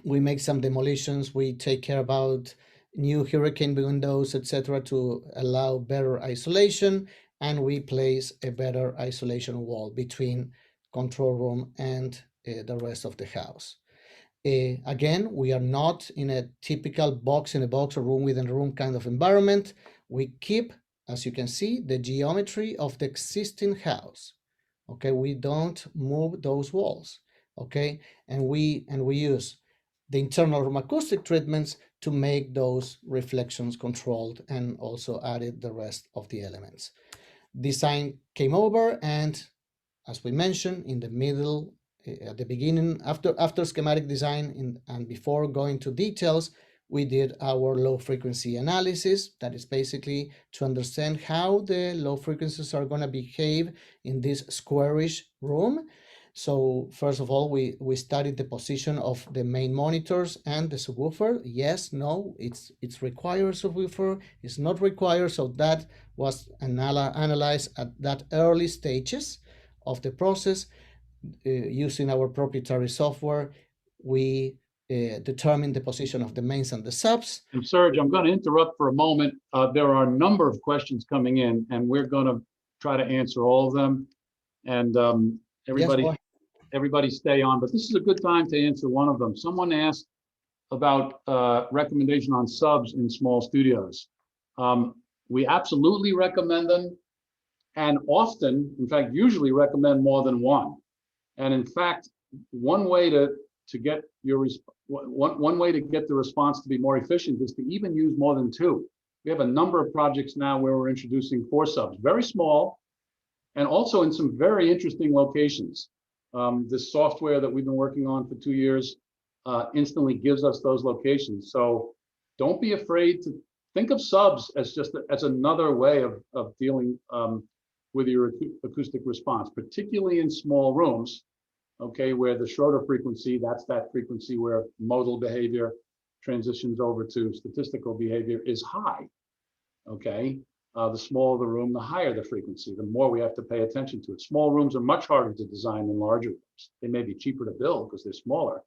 We make some demolitions. We take care about new hurricane windows, etc., to allow better isolation, and we place a better isolation wall between control room and the rest of the house. Again, we are not in a typical box in a box or room within a room kind of environment. We keep, as you can see, the geometry of the existing house. Okay, we don't move those walls. Okay, and we use the internal room acoustic treatments to make those reflections controlled, and also added the rest of the elements. Design came over, and as we mentioned in the middle, at the beginning, after schematic design and before going to details, we did our low frequency analysis. That is basically to understand how the low frequencies are going to behave in this squarish room. So first of all, we studied the position of the main monitors and the subwoofer. Yes, no, it's required subwoofer, it's not required. So that was analyzed at that early stages of the process. Using our proprietary software, we determine the position of the mains and the subs. And Serge, I'm going to interrupt for a moment. There are a number of questions coming in, and we're going to try to answer all of them. And everybody stay on, but this is a good time to answer one of them. Someone asked about recommendation on subs in small studios. We absolutely recommend them, and often, in fact, usually recommend more than one. And in fact, one way to get the response to be more efficient is to even use more than two. We have a number of projects now where we're introducing 4 subs, very small, and also in some very interesting locations. This software that we've been working on for 2 years instantly gives us those locations. So don't be afraid to think of subs as just as another way of dealing with your acoustic response, particularly in small rooms, okay, where the Schroeder frequency, that's that frequency where modal behavior transitions over to statistical behavior, is high, okay? The smaller the room, the higher the frequency, the more we have to pay attention to it. Small rooms are much harder to design than larger rooms. They may be cheaper to build because they're smaller,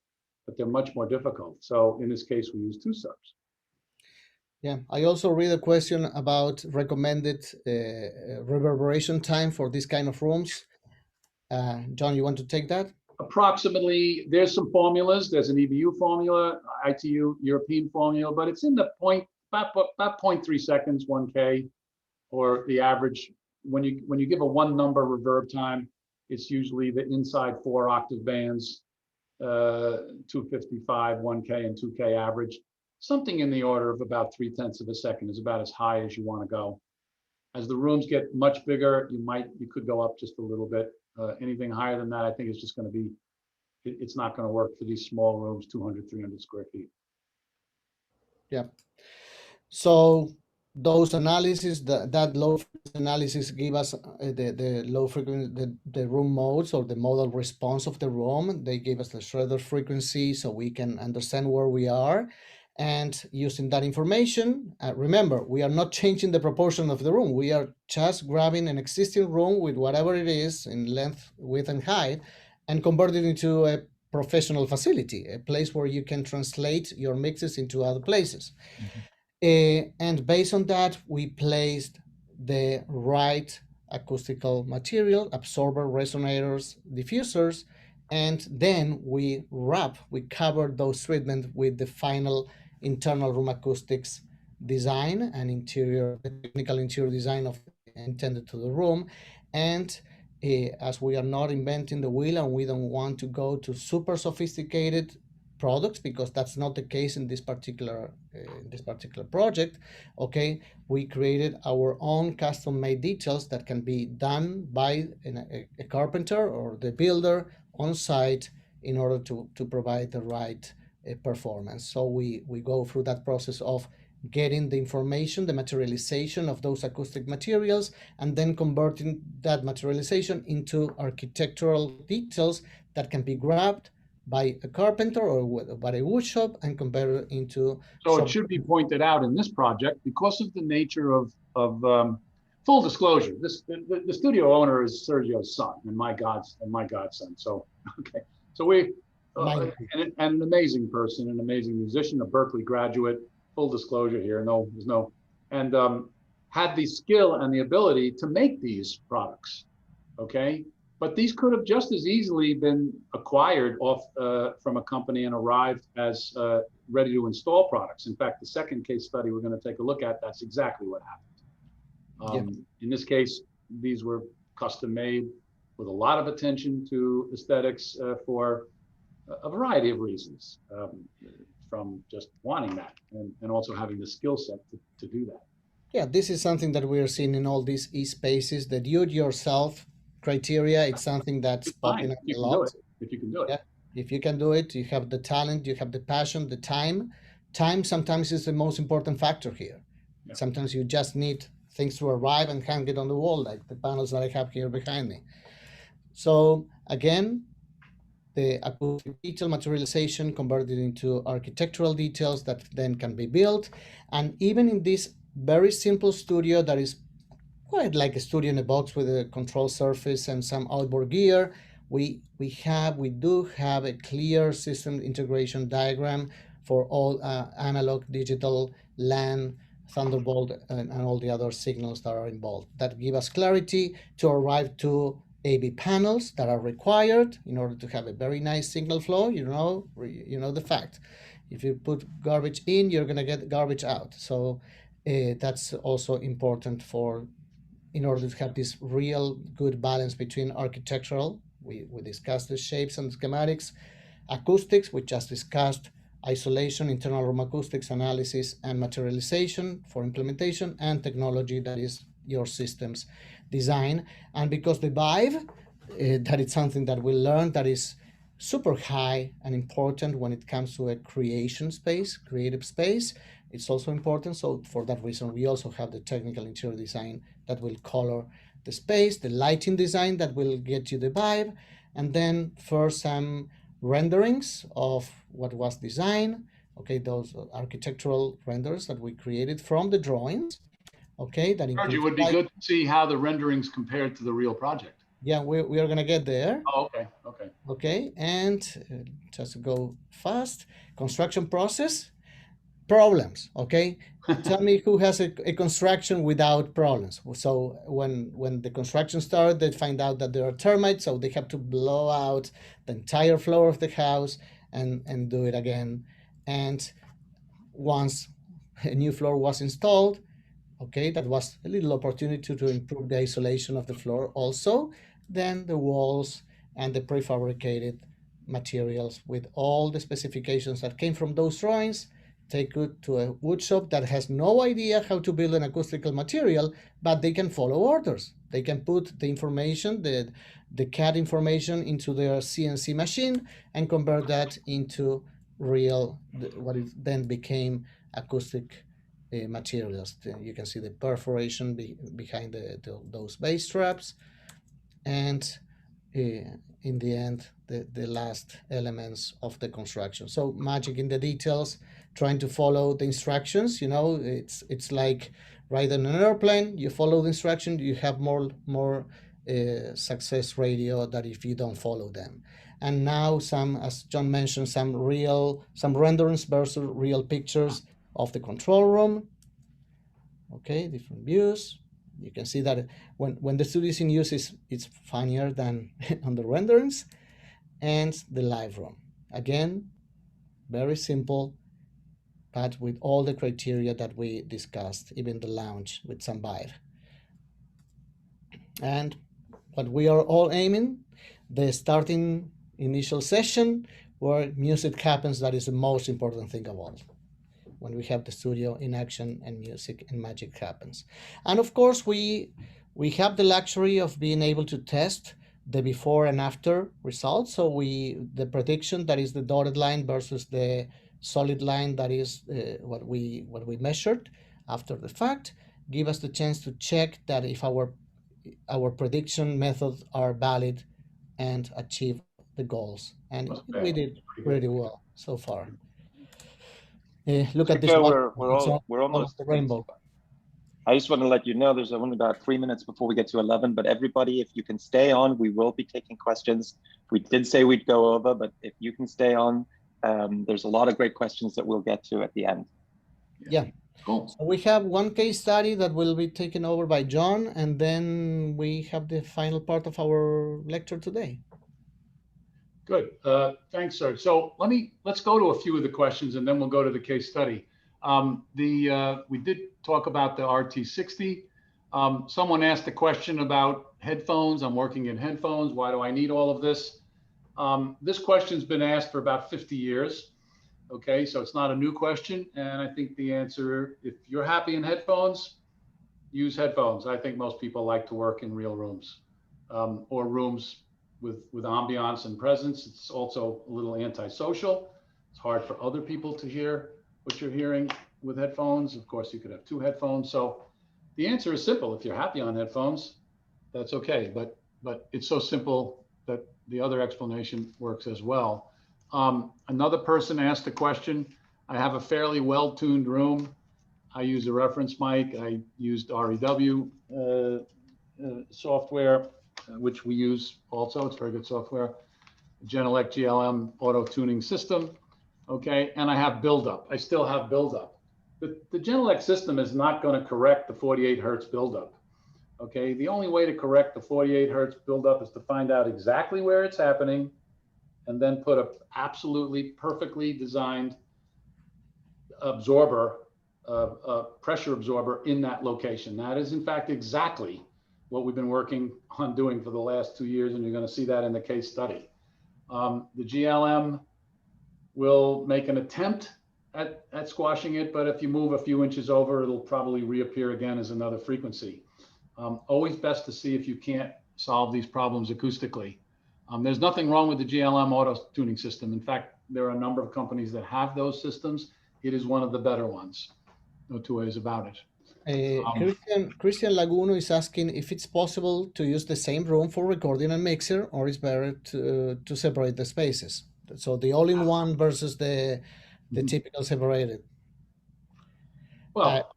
but they're much more difficult. So in this case, we use 2 subs. Yeah, I also read a question about recommended reverberation time for this kind of rooms. John, you want to take that? Approximately, there's some formulas. There's an EBU formula, ITU European formula, but it's in the about 0.3 seconds, 1K, or the average. When you give a 1 number reverb time, it's usually the inside 4 octave bands, 255, 1K, and 2K average. Something in the order of about 0.3 of a second is about as high as you want to go. As the rooms get much bigger, you could go up just a little bit. Anything higher than that, I think it's just going to be, it's not going to work for these small rooms, 200, 300 square feet. Yeah. So those analysis, that low frequency analysis give us the low frequency, the room modes or the modal response of the room. They give us the Schroeder frequency so we can understand where we are. And using that information, remember, we are not changing the proportion of the room. We are just grabbing an existing room with whatever it is in length, width, and height, and convert it into a professional facility, a place where you can translate your mixes into other places. And based on that, we placed the right acoustical material, absorber, resonators, diffusers, and then we covered those treatments with the final internal room acoustics design and technical interior design of intended to the room. And as we are not inventing the wheel and we don't want to go to super sophisticated products, because that's not the case in this particular project, okay, we created our own custom-made details that can be done by a carpenter or the builder on site in order to provide the right performance. So we go through that process of getting the information, the materialization of those acoustic materials, and then converting that materialization into architectural details that can be grabbed by a carpenter or by a wood shop and converted into. So it should be pointed out in this project, because of the nature of full disclosure, the studio owner is Sergio's son and my godson. So okay, so we and an amazing person, an amazing musician, a Berkeley graduate. Full disclosure here, there's no, and had the skill and the ability to make these products. Okay. But these could have just as easily been acquired off from a company and arrived as ready to install products. In fact, the second case study we're going to take a look at, that's exactly what happened. In this case, these were custom made with a lot of attention to aesthetics for a variety of reasons, from just wanting that and also having the skill set to do that. Yeah, this is something that we are seeing in all these e-spaces, the do-it-yourself criteria. It's something that's popping up a lot. If you can do it. Yeah, if you can do it, you have the talent, you have the passion, the time. Time sometimes is the most important factor here. Yeah. Sometimes you just need things to arrive and hang it on the wall, like the panels that I have here behind me. So again, the acoustic detail materialization converted into architectural details that then can be built. And even in this very simple studio that is quite like a studio in a box with a control surface and some outboard gear, we do have a clear system integration diagram for all analog, digital, LAN, Thunderbolt, and all the other signals that are involved. That give us clarity to arrive to AV panels that are required in order to have a very nice signal flow. You know the fact. If you put garbage in, you're gonna get garbage out. So that's also important in order to have this real good balance between architectural. We discussed the shapes and schematics, acoustics, we just discussed isolation, internal room acoustics analysis, and materialization for implementation, and technology, that is your systems design. And because the vibe, that is something that we learned that is super high and important when it comes to a creative space, it's also important. So for that reason, we also have the technical interior design that will color the space, the lighting design that will get you the vibe, and then first some renderings of what was designed. Okay, those architectural renders that we created from the drawings. Okay, that includes. It would be good to see how the renderings compared to the real project. Yeah, we are gonna get there. Oh, okay. Okay, and just to go fast, construction process, problems. Okay, tell me who has a construction without problems. So when the construction started, they find out that there are termites, so they have to blow out the entire floor of the house and do it again. And once a new floor was installed, okay, that was a little opportunity to improve the isolation of the floor also. Then the walls and the prefabricated materials with all the specifications that came from those drawings, take it to a wood shop that has no idea how to build an acoustical material, but they can follow orders. They can put the information, the CAD information into their CNC machine and convert that into real, what it then became acoustic materials. You can see the perforation behind those base straps, and in the end the last elements of the construction. So magic in the details, trying to follow the instructions. You know, it's like riding an airplane. You follow the instruction, you have more success radio than if you don't follow them. And now some, as John mentioned, some renderings versus real pictures of the control room. Okay, different views. You can see that when the studio is in use, it's funnier than on the renderings. And the live room. Again, very simple, but with all the criteria that we discussed, even the lounge with some vibe. And what we are all aiming, the starting initial session where music happens, that is the most important thing of all. When we have the studio in action and music and magic happens. And of course, we have the luxury of being able to test the before and after results. So the prediction, that is the dotted line versus the solid line, that is what we measured after the fact, give us the chance to check that if our prediction methods are valid and achieve the goals. And we did pretty well so far. Look at this one. We're almost the rainbow. I just want to let you know there's only about 3 minutes before we get to 11, but everybody, if you can stay on, we will be taking questions. We did say we'd go over, but if you can stay on, there's a lot of great questions that we'll get to at the end. Yeah. Cool. So we have one case study that will be taken over by John, and then we have the final part of our lecture today. Good. Thanks, Serge. So let's go to a few of the questions, and then we'll go to the case study. We did talk about the RT60. Someone asked a question about headphones. I'm working in headphones. Why do I need all of this? This question's been asked for about 50 years. Okay, so it's not a new question. And I think the answer, if you're happy in headphones, use headphones. I think most people like to work in real rooms or rooms with ambiance and presence. It's also a little antisocial. It's hard for other people to hear what you're hearing with headphones. Of course, you could have 2 headphones. So the answer is simple. If you're happy on headphones, that's okay. But it's so simple that the other explanation works as well. Another person asked a question. I have a fairly well-tuned room. I use a reference mic. I used REW software, which we use also. It's very good software. Genelec GLM auto tuning system. Okay, and I have buildup. I still have buildup. The Genelec system is not going to correct the 48 Hertz buildup. Okay, the only way to correct the 48 Hertz buildup is to find out exactly where it's happening and then put a absolutely perfectly designed absorber, pressure absorber in that location. That is in fact exactly what we've been working on doing for the last 2 years, and you're going to see that in the case study. The GLM will make an attempt at squashing it, but if you move a few inches over, it'll probably reappear again as another frequency. Always best to see if you can't solve these problems acoustically. There's nothing wrong with the GLM auto tuning system. In fact, there are a number of companies that have those systems. It is one of the better ones. No 2 ways about it. Christian Laguno is asking if it's possible to use the same room for recording and mixer, or is better to separate the spaces. So the all-in-one versus the typical separated. Well,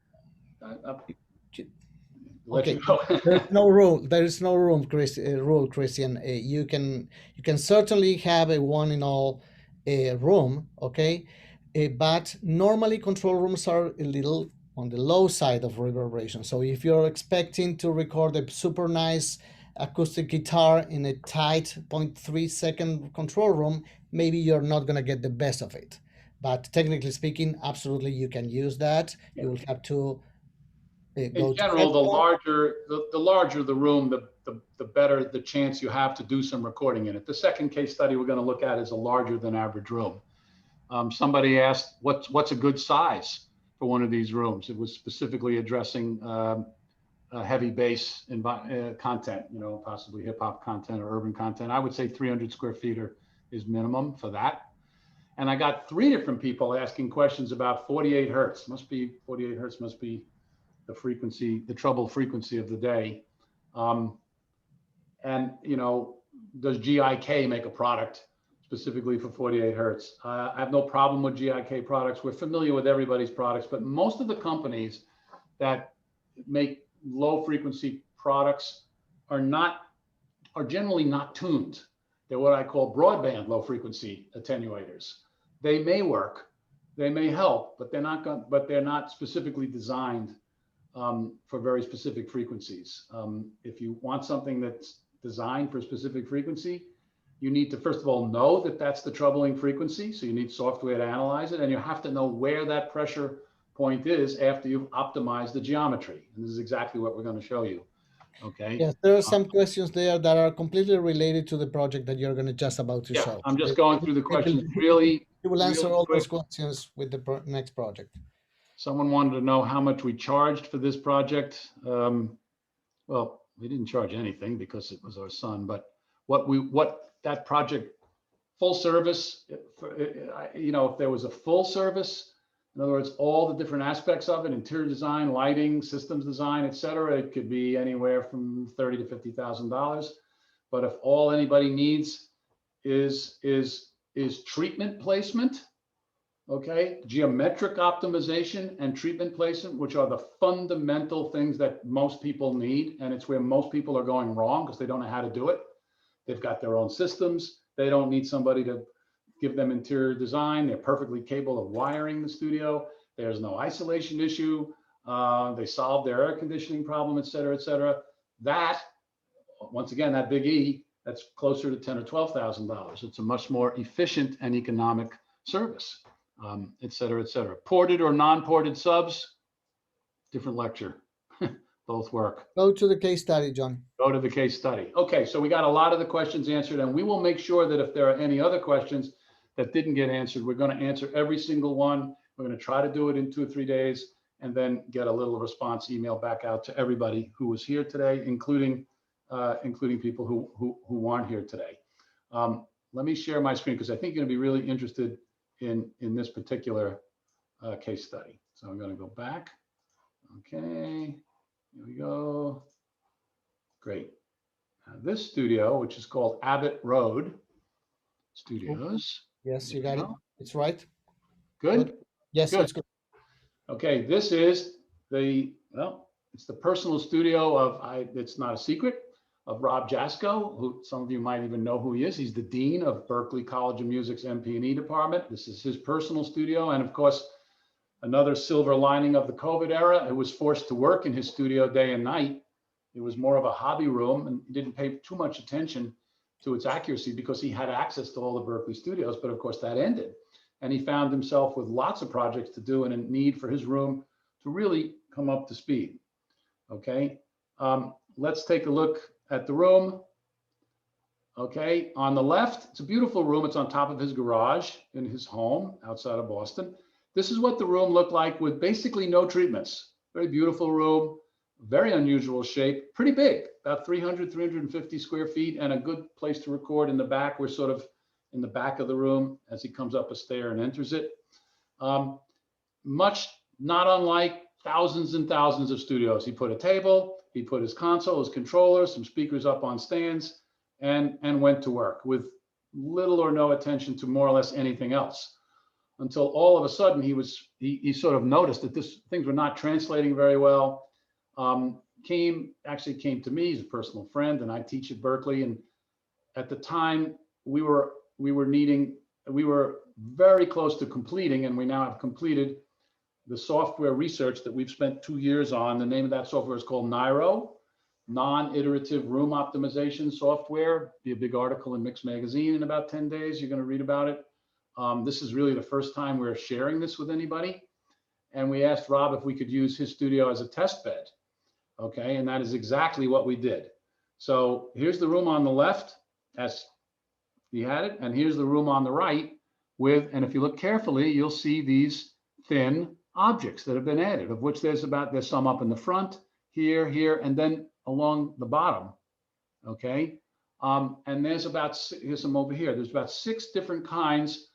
okay. There's no rule. There is no room, rule, Christian. You can certainly have a one-in-all room, okay, but normally control rooms are a little on the low side of reverberation. So if you're expecting to record a super nice acoustic guitar in a tight 0.3 second control room, maybe you're not going to get the best of it. But technically speaking, absolutely you can use that. You will have to in general, the larger the room, the better the chance you have to do some recording in it. The second case study we're going to look at is a larger than average room. Somebody asked what's a good size for one of these rooms. It was specifically addressing heavy bass content, you know, possibly hip hop content or urban content. I would say 300 square feet is minimum for that. And I got 3 different people asking questions about 48 Hertz. 48 Hertz must be the frequency, the trouble frequency of the day. And, you know, does GIK make a product specifically for 48 Hertz? I have no problem with GIK products. We're familiar with everybody's products, but most of the companies that make low frequency products are generally not tuned. They're what I call broadband low frequency attenuators. They may work, they may help, but they're not specifically designed for very specific frequencies. If you want something that's designed for a specific frequency, you need to, first of all, know that that's the troubling frequency. So you need software to analyze it, and you have to know where that pressure point is after you've optimized the geometry. And this is exactly what we're going to show you. Okay. Yes, there are some questions there that are completely related to the project that you're going to just about to show. I'm just going through the questions really. You will answer really all quick. those questions with the next project. Someone wanted to know how much we charged for this project. Well, we didn't charge anything because it was our son, but what that project, full service, if there was a full service, in other words, all the different aspects of it, interior design, lighting, systems design, et cetera, it could be anywhere from $30,000 to $50,000. But if all anybody needs is treatment placement, okay, geometric optimization and treatment placement, which are the fundamental things that most people need, and it's where most people are going wrong because they don't know how to do it. They've got their own systems. They don't need somebody to give them interior design. They're perfectly capable of wiring the studio. There's no isolation issue. They solved their air conditioning problem, et cetera, et cetera. That, once again, that big E, that's closer to $10,000 or $12,000. It's a much more efficient and economic service, et cetera, et cetera. Ported or non-ported subs, different lecture. Both work. Go to the case study, John. Go to the case study. Okay, so we got a lot of the questions answered, and we will make sure that if there are any other questions that didn't get answered, we're going to answer every single one. We're going to try to do it in 2 or 3 days, and then get a little response email back out to everybody who was here today, including people who weren't here today. Let me share my screen because I think you're going to be really interested in this particular case study. So I'm going to go back. Okay. Here we go. Great. Now this studio, which is called Abbott Road Studios. Yes, you got it. It's right. Good? Yes, Good. it's good. Okay, this is it's the personal studio of, it's not a secret, of Rob Jasko, who some of you might even know who he is. He's the Dean of Berklee College of Music's MP&E department. This is his personal studio. And of course, another silver lining of the COVID era, it was forced to work in his studio day and night. It was more of a hobby room, and he didn't pay too much attention to its accuracy because he had access to all the Berklee studios. But of course that ended, and he found himself with lots of projects to do and a need for his room to really come up to speed. Okay, let's take a look at the room. Okay, on the left, it's a beautiful room. It's on top of his garage in his home outside of Boston. This is what the room looked like with basically no treatments. Very beautiful room, very unusual shape, pretty big, about 300, 350 square feet, and a good place to record in the back. We're sort of in the back of the room as he comes up a stair and enters it. Much not unlike thousands and thousands of studios. He put a table, he put his console, his controller, some speakers up on stands, and went to work with little or no attention to more or less anything else. Until all of a sudden he sort of noticed that things were not translating very well. Came to me. He's a personal friend, and I teach at Berklee. And at the time, we were very close to completing, and we now have completed the software research that we've spent 2 years on. The name of that software is called Nairo, Non-Iterative Room Optimization Software. Be a big article in Mix Magazine in about 10 days. You're going to read about it. This is really the first time we're sharing this with anybody. And we asked Rob if we could use his studio as a test bed. Okay, and that is exactly what we did. So here's the room on the left, as he had it, and here's the room on the right and if you look carefully, you'll see these thin objects that have been added, of which there's some up in the front, here, and then along the bottom. Okay, and here's some over here. There's about 6 different kinds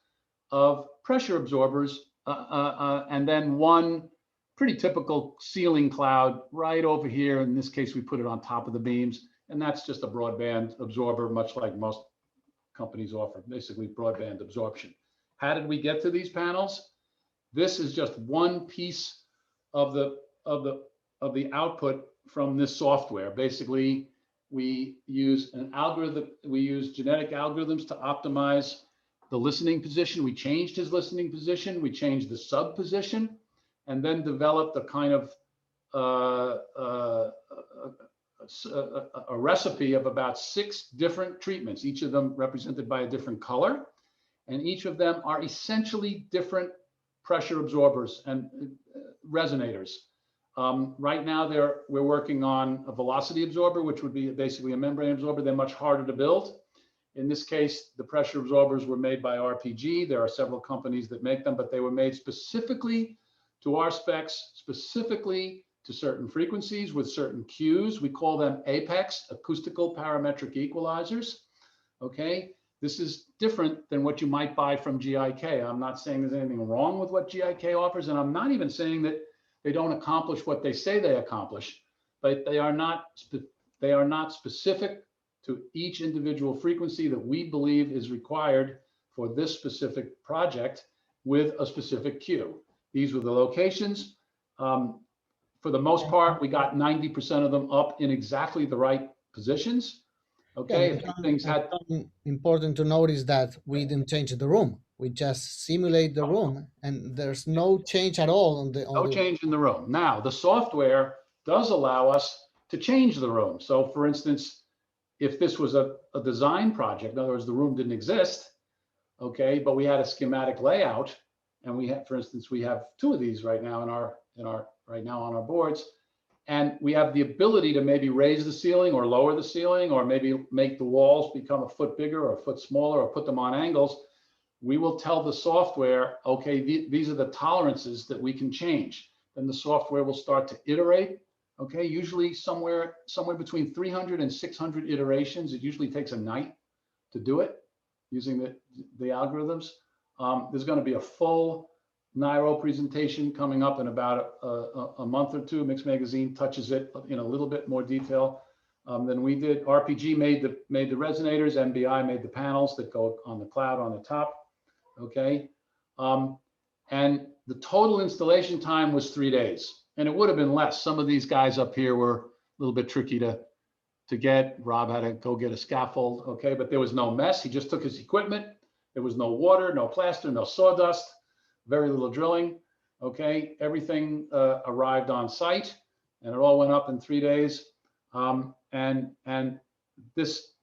of pressure absorbers, and then one pretty typical ceiling cloud right over here. In this case, we put it on top of the beams. and that's just a broadband absorber, much like most companies offer, basically broadband absorption. How did we get to these panels? This is just one piece of the output from this software. Basically, we use an algorithm. We use genetic algorithms to optimize the listening position. We changed his listening position. We changed the sub position, and then developed a kind of a recipe of about 6 different treatments, each of them represented by a different color, and each of them are essentially different pressure absorbers and resonators. Right now, we're working on a velocity absorber, which would be basically a membrane absorber. They're much harder to build. In this case, the pressure absorbers were made by RPG. There are several companies that make them, but they were made specifically to our specs, specifically to certain frequencies with certain cues. We call them APEX, acoustical parametric equalizers. Okay, this is different than what you might buy from GIK. I'm not saying there's anything wrong with what GIK offers, and I'm not even saying that they don't accomplish what they say they accomplish, but they are not specific to each individual frequency that we believe is required for this specific project with a specific cue. These were the locations. For the most part, we got 90% of them up in exactly the right positions. Okay, Yeah, things had important to notice that we didn't change the room. We just simulate the room, and there's no change at all on the. no change in the room. Now, the software does allow us to change the room. So, for instance, if this was a design project, in other words, the room didn't exist, okay, but we had a schematic layout, and we have, for instance, we have 2 of these right now right now on our boards, and we have the ability to maybe raise the ceiling or lower the ceiling, or maybe make the walls become a foot bigger or a foot smaller, or put them on angles. We will tell the software, okay, these are the tolerances that we can change. Then the software will start to iterate. Okay, usually somewhere between 300 and 600 iterations. It usually takes a night to do it using the algorithms. There's going to be a full Nairo presentation coming up in about a month or 2. Mix Magazine touches it in a little bit more detail than we did. RPG made the resonators. MBI made the panels that go on the cloud on the top. Okay, and the total installation time was 3 days. And it would have been less. Some of these guys up here were a little bit tricky to get. Rob had to go get a scaffold, okay? But there was no mess. He just took his equipment. There was no water, no plaster, no sawdust, very little drilling, okay? Everything arrived on site, and it all went up in 3 days. And this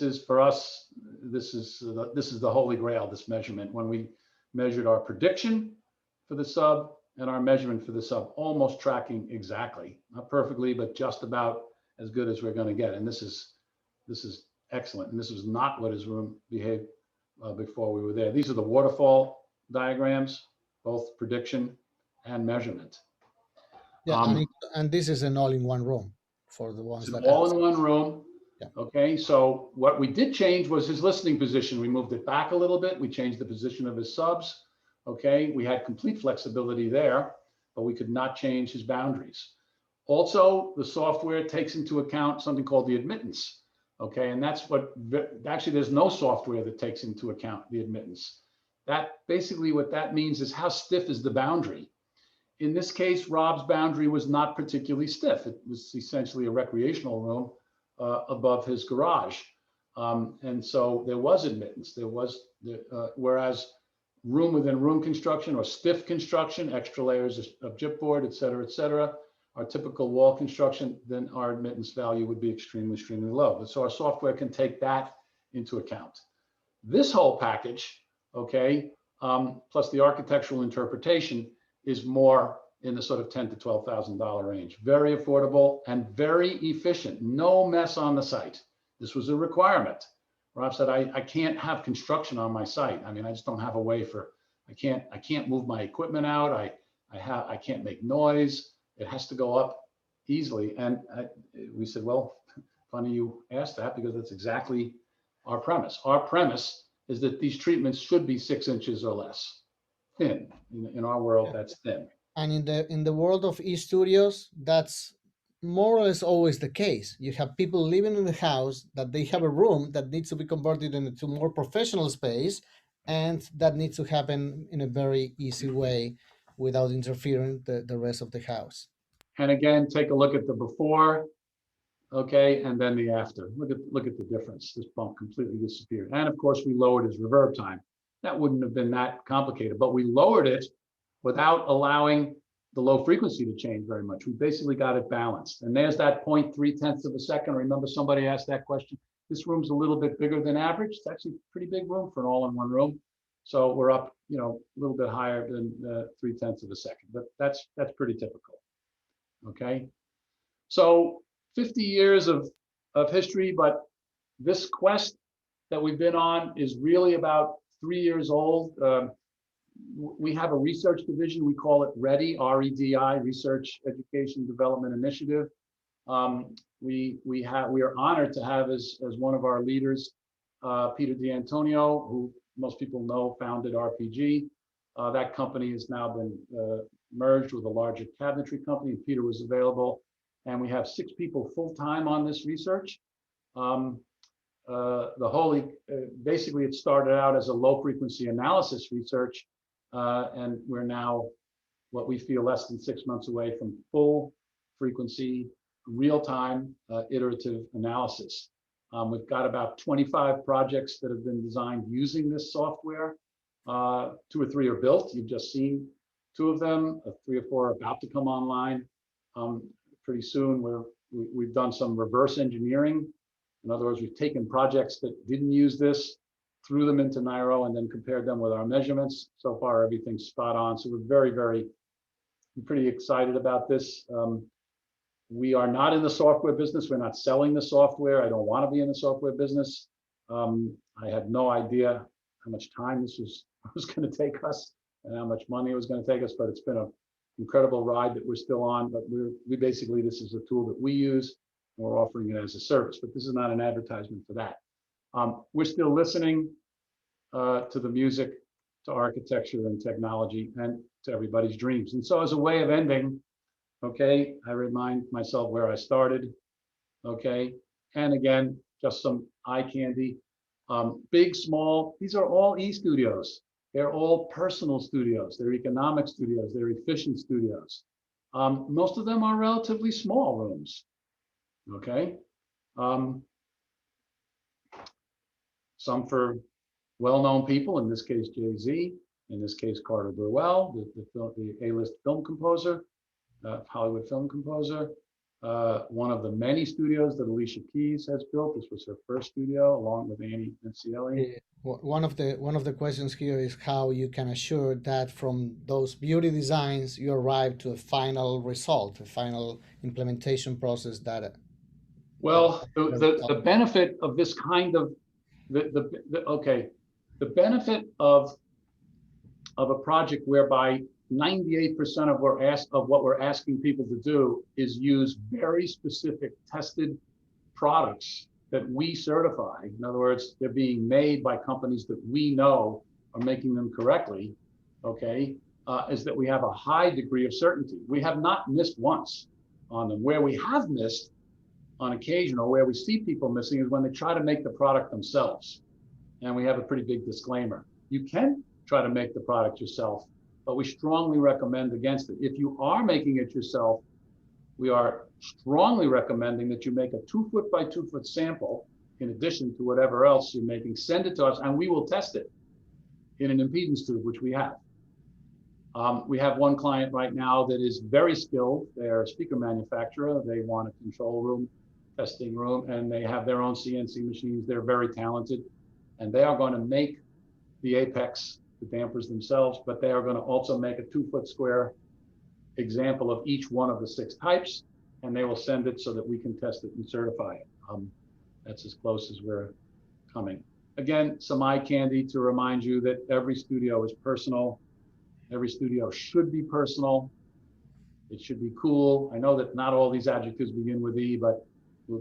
is for us, this is the holy grail, this measurement. When we measured our prediction for the sub, and our measurement for the sub, almost tracking exactly, not perfectly, but just about as good as we're going to get. And this is excellent. And this was not what his room behaved before we were there. These are the waterfall diagrams, both prediction and measurement. Yeah, and this is an all-in-one room for the ones that all in one room. Yeah. Okay, so what we did change was his listening position. We moved it back a little bit. We changed the position of his subs. Okay, we had complete flexibility there, but we could not change his boundaries. Also, the software takes into account something called the admittance. Okay, and that's what, actually there's no software that takes into account the admittance. That basically what that means is how stiff is the boundary. In this case, Rob's boundary was not particularly stiff. It was essentially a recreational room above his garage. And so there was admittance. There was, whereas room within room construction or stiff construction, extra layers of gypboard, et cetera, our typical wall construction, then our admittance value would be extremely, extremely low. So our software can take that into account. This whole package, okay, plus the architectural interpretation is more in the sort of $10,000 to $12,000 range. Very affordable and very efficient. No mess on the site. This was a requirement. Rob said, I can't have construction on my site. I mean, I just don't have a way for, I can't move my equipment out. I can't make noise. It has to go up easily. And we said, well, funny you asked that, because that's exactly our premise. Our premise is that these treatments should be 6 inches or less thin. In our world, that's thin. And in the world of e-studios, that's more or less always the case. You have people living in the house that they have a room that needs to be converted into more professional space, and that needs to happen in a very easy way without interfering the rest of the house. And again, take a look at the before, okay, and then the after. Look at the difference. This bump completely disappeared. And of course, we lowered his reverb time. That wouldn't have been that complicated, but we lowered it without allowing the low frequency to change very much. We basically got it balanced. And there's that 0.3 of a second. Remember somebody asked that question. This room's a little bit bigger than average. It's actually a pretty big room for an all-in-one room. So we're up, you know, a little bit higher than 0.3 of a second, but that's pretty typical. Okay. So 50 years of history, but this quest that we've been on is really about 3 years old. We have a research division. We call it REDI, R-E-D-I, Research Education Development Initiative. We are honored to have as one of our leaders, Peter D'Antonio, who most people know founded RPG. That company has now been merged with a larger cabinetry company. Peter was available, and we have 6 people full-time on this research. Basically it started out as a low frequency analysis research, and we're now what we feel less than 6 months away from full frequency, real-time iterative analysis. We've got about 25 projects that have been designed using this software. 2 or 3 are built. You've just seen 2 of them. 3 or 4 are about to come online. Pretty soon we've done some reverse engineering. In other words, we've taken projects that didn't use this, threw them into Nairo, and then compared them with our measurements. So far, everything's spot on. So we're pretty excited about this. We are not in the software business. We're not selling the software. I don't want to be in the software business. I had no idea how much time this was going to take us and how much money it was going to take us, but it's been an incredible ride that we're still on. But basically, this is a tool that we use, and we're offering it as a service, but this is not an advertisement for that. We're still listening to the music, to architecture and technology, and to everybody's dreams. And so as a way of ending, okay, I remind myself where I started, okay? And again, just some eye candy. Big, small, these are all e-studios. They're all personal studios. They're economic studios. They're efficient studios. Most of them are relatively small rooms, okay? Some for well-known people, in this case, Jay-Z, in this case, Carter Burwell, the A-list film composer, Hollywood film composer. One of the many studios that Alicia Keys has built. This was her first studio, along with Annie Mencielli. One of the questions here is how you can assure that from those beauty designs you arrive to a final result, a final implementation process that. Well, the benefit of this kind of the benefit of a project whereby 98% of what we're asking people to do is use very specific tested products that we certify. In other words, they're being made by companies that we know are making them correctly, okay, is that we have a high degree of certainty. We have not missed once on them. Where we have missed on occasion, or where we see people missing, is when they try to make the product themselves. And we have a pretty big disclaimer. You can try to make the product yourself, but we strongly recommend against it. If you are making it yourself, we are strongly recommending that you make a 2-foot by 2-foot sample in addition to whatever else you're making. Send it to us and we will test it in an impedance tube, which we have. We have one client right now that is very skilled. They're a speaker manufacturer. They want a control room, testing room, and they have their own CNC machines. They're very talented, and they are going to make the apex, the dampers themselves, but they are going to also make a 2-foot square example of each one of the 6 types, and they will send it so that we can test it and certify it. That's as close as we're coming. Again, some eye candy to remind you that every studio is personal. Every studio should be personal. It should be cool. I know that not all these adjectives begin with E, but we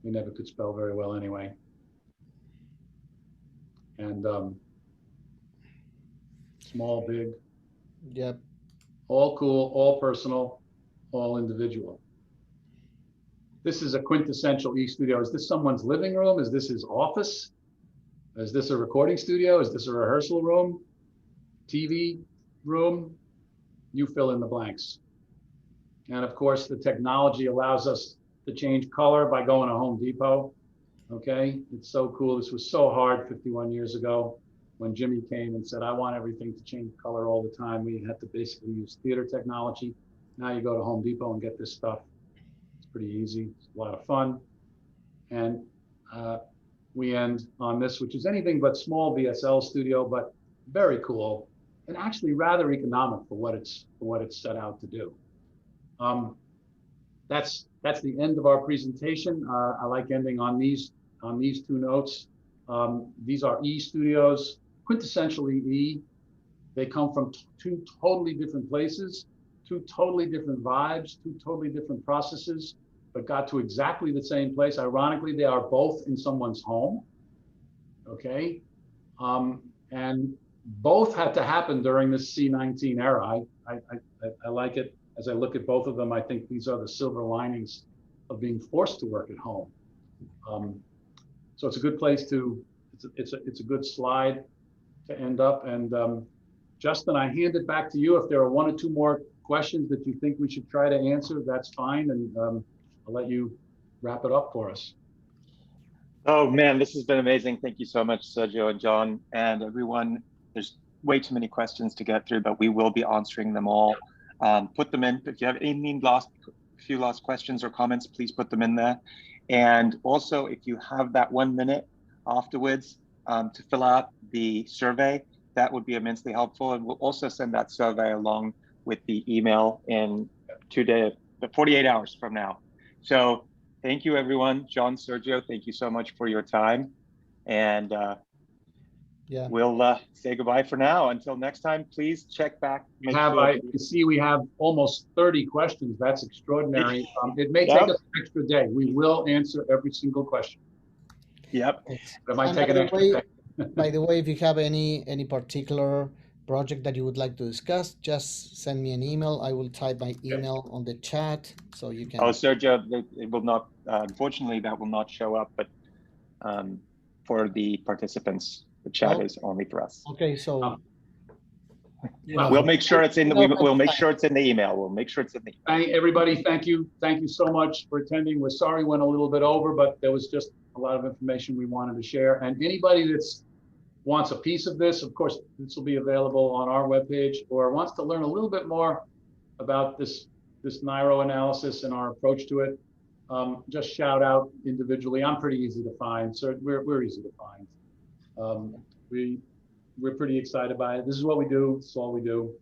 never could spell very well anyway. And small, big. Yep. All cool, all personal, all individual. This is a quintessential e-studio. Is this someone's living room? Is this his office? Is this a recording studio? Is this a rehearsal room? TV room? You fill in the blanks. And of course, the technology allows us to change color by going to Home Depot. Okay, it's so cool. This was so hard 51 years ago when Jimmy came and said, I want everything to change color all the time. We had to basically use theater technology. Now you go to Home Depot and get this stuff. It's pretty easy. It's a lot of fun. And we end on this, which is anything but small VSL studio, but very cool and actually rather economic for what it's set out to do. That's the end of our presentation. I like ending on these two notes. These are E studios, quintessentially E. They come from two totally different places, two totally different vibes, two totally different processes, but got to exactly the same place. Ironically, they are both in someone's home, okay? And both had to happen during this C19 era. I like it. As I look at both of them, I think these are the silver linings of being forced to work at home. So it's a good place to, it's a good slide to end up. And Justin, I hand it back to you. If there are one or two more questions that you think we should try to answer, that's fine. And I'll let you wrap it up for us. Oh man, this has been amazing. Thank you so much, Sergio and John and everyone. There's way too many questions to get through, but we will be answering them all. Put them in. If you have any few last questions or comments, please put them in there. And also, if you have that 1 minute afterwards to fill out the survey, that would be immensely helpful. And we'll also send that survey along with the email in 48 hours from now. So thank you, everyone. John, Sergio, thank you so much for your time. And we'll say goodbye for now. Until next time, please check back. I see we have almost 30 questions. That's extraordinary. It may take us an extra day. We will answer every single question. Yep. It might take an extra day. By the way, if you have any particular project that you would like to discuss, just send me an email. I will type my email on the chat so you can. Oh, Sergio, it will not, unfortunately, that will not show up, but for the participants, the chat is only for us. Okay, so we'll make sure it's in. We'll make sure it's in the email. We'll make sure it's in the email. Everybody, thank you so much for attending. We're sorry we went a little bit over, but there was just a lot of information we wanted to share. And anybody that's wants a piece of this, of course, this will be available on our webpage, or wants to learn a little bit more about this Nairo analysis and our approach to it, just shout out individually. I'm pretty easy to find, so we're easy to find. We're pretty excited by it. This is what we do. This is all we do.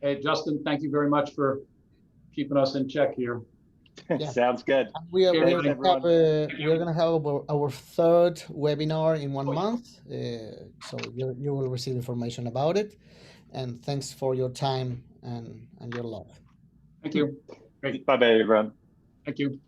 Hey, Justin, thank you very much for keeping us in check here. Sounds good. We're going to have our third webinar in 1 month. So you will receive information about it. And thanks for your time and your love. Thank you. Great. Bye-bye, everyone. Thank you.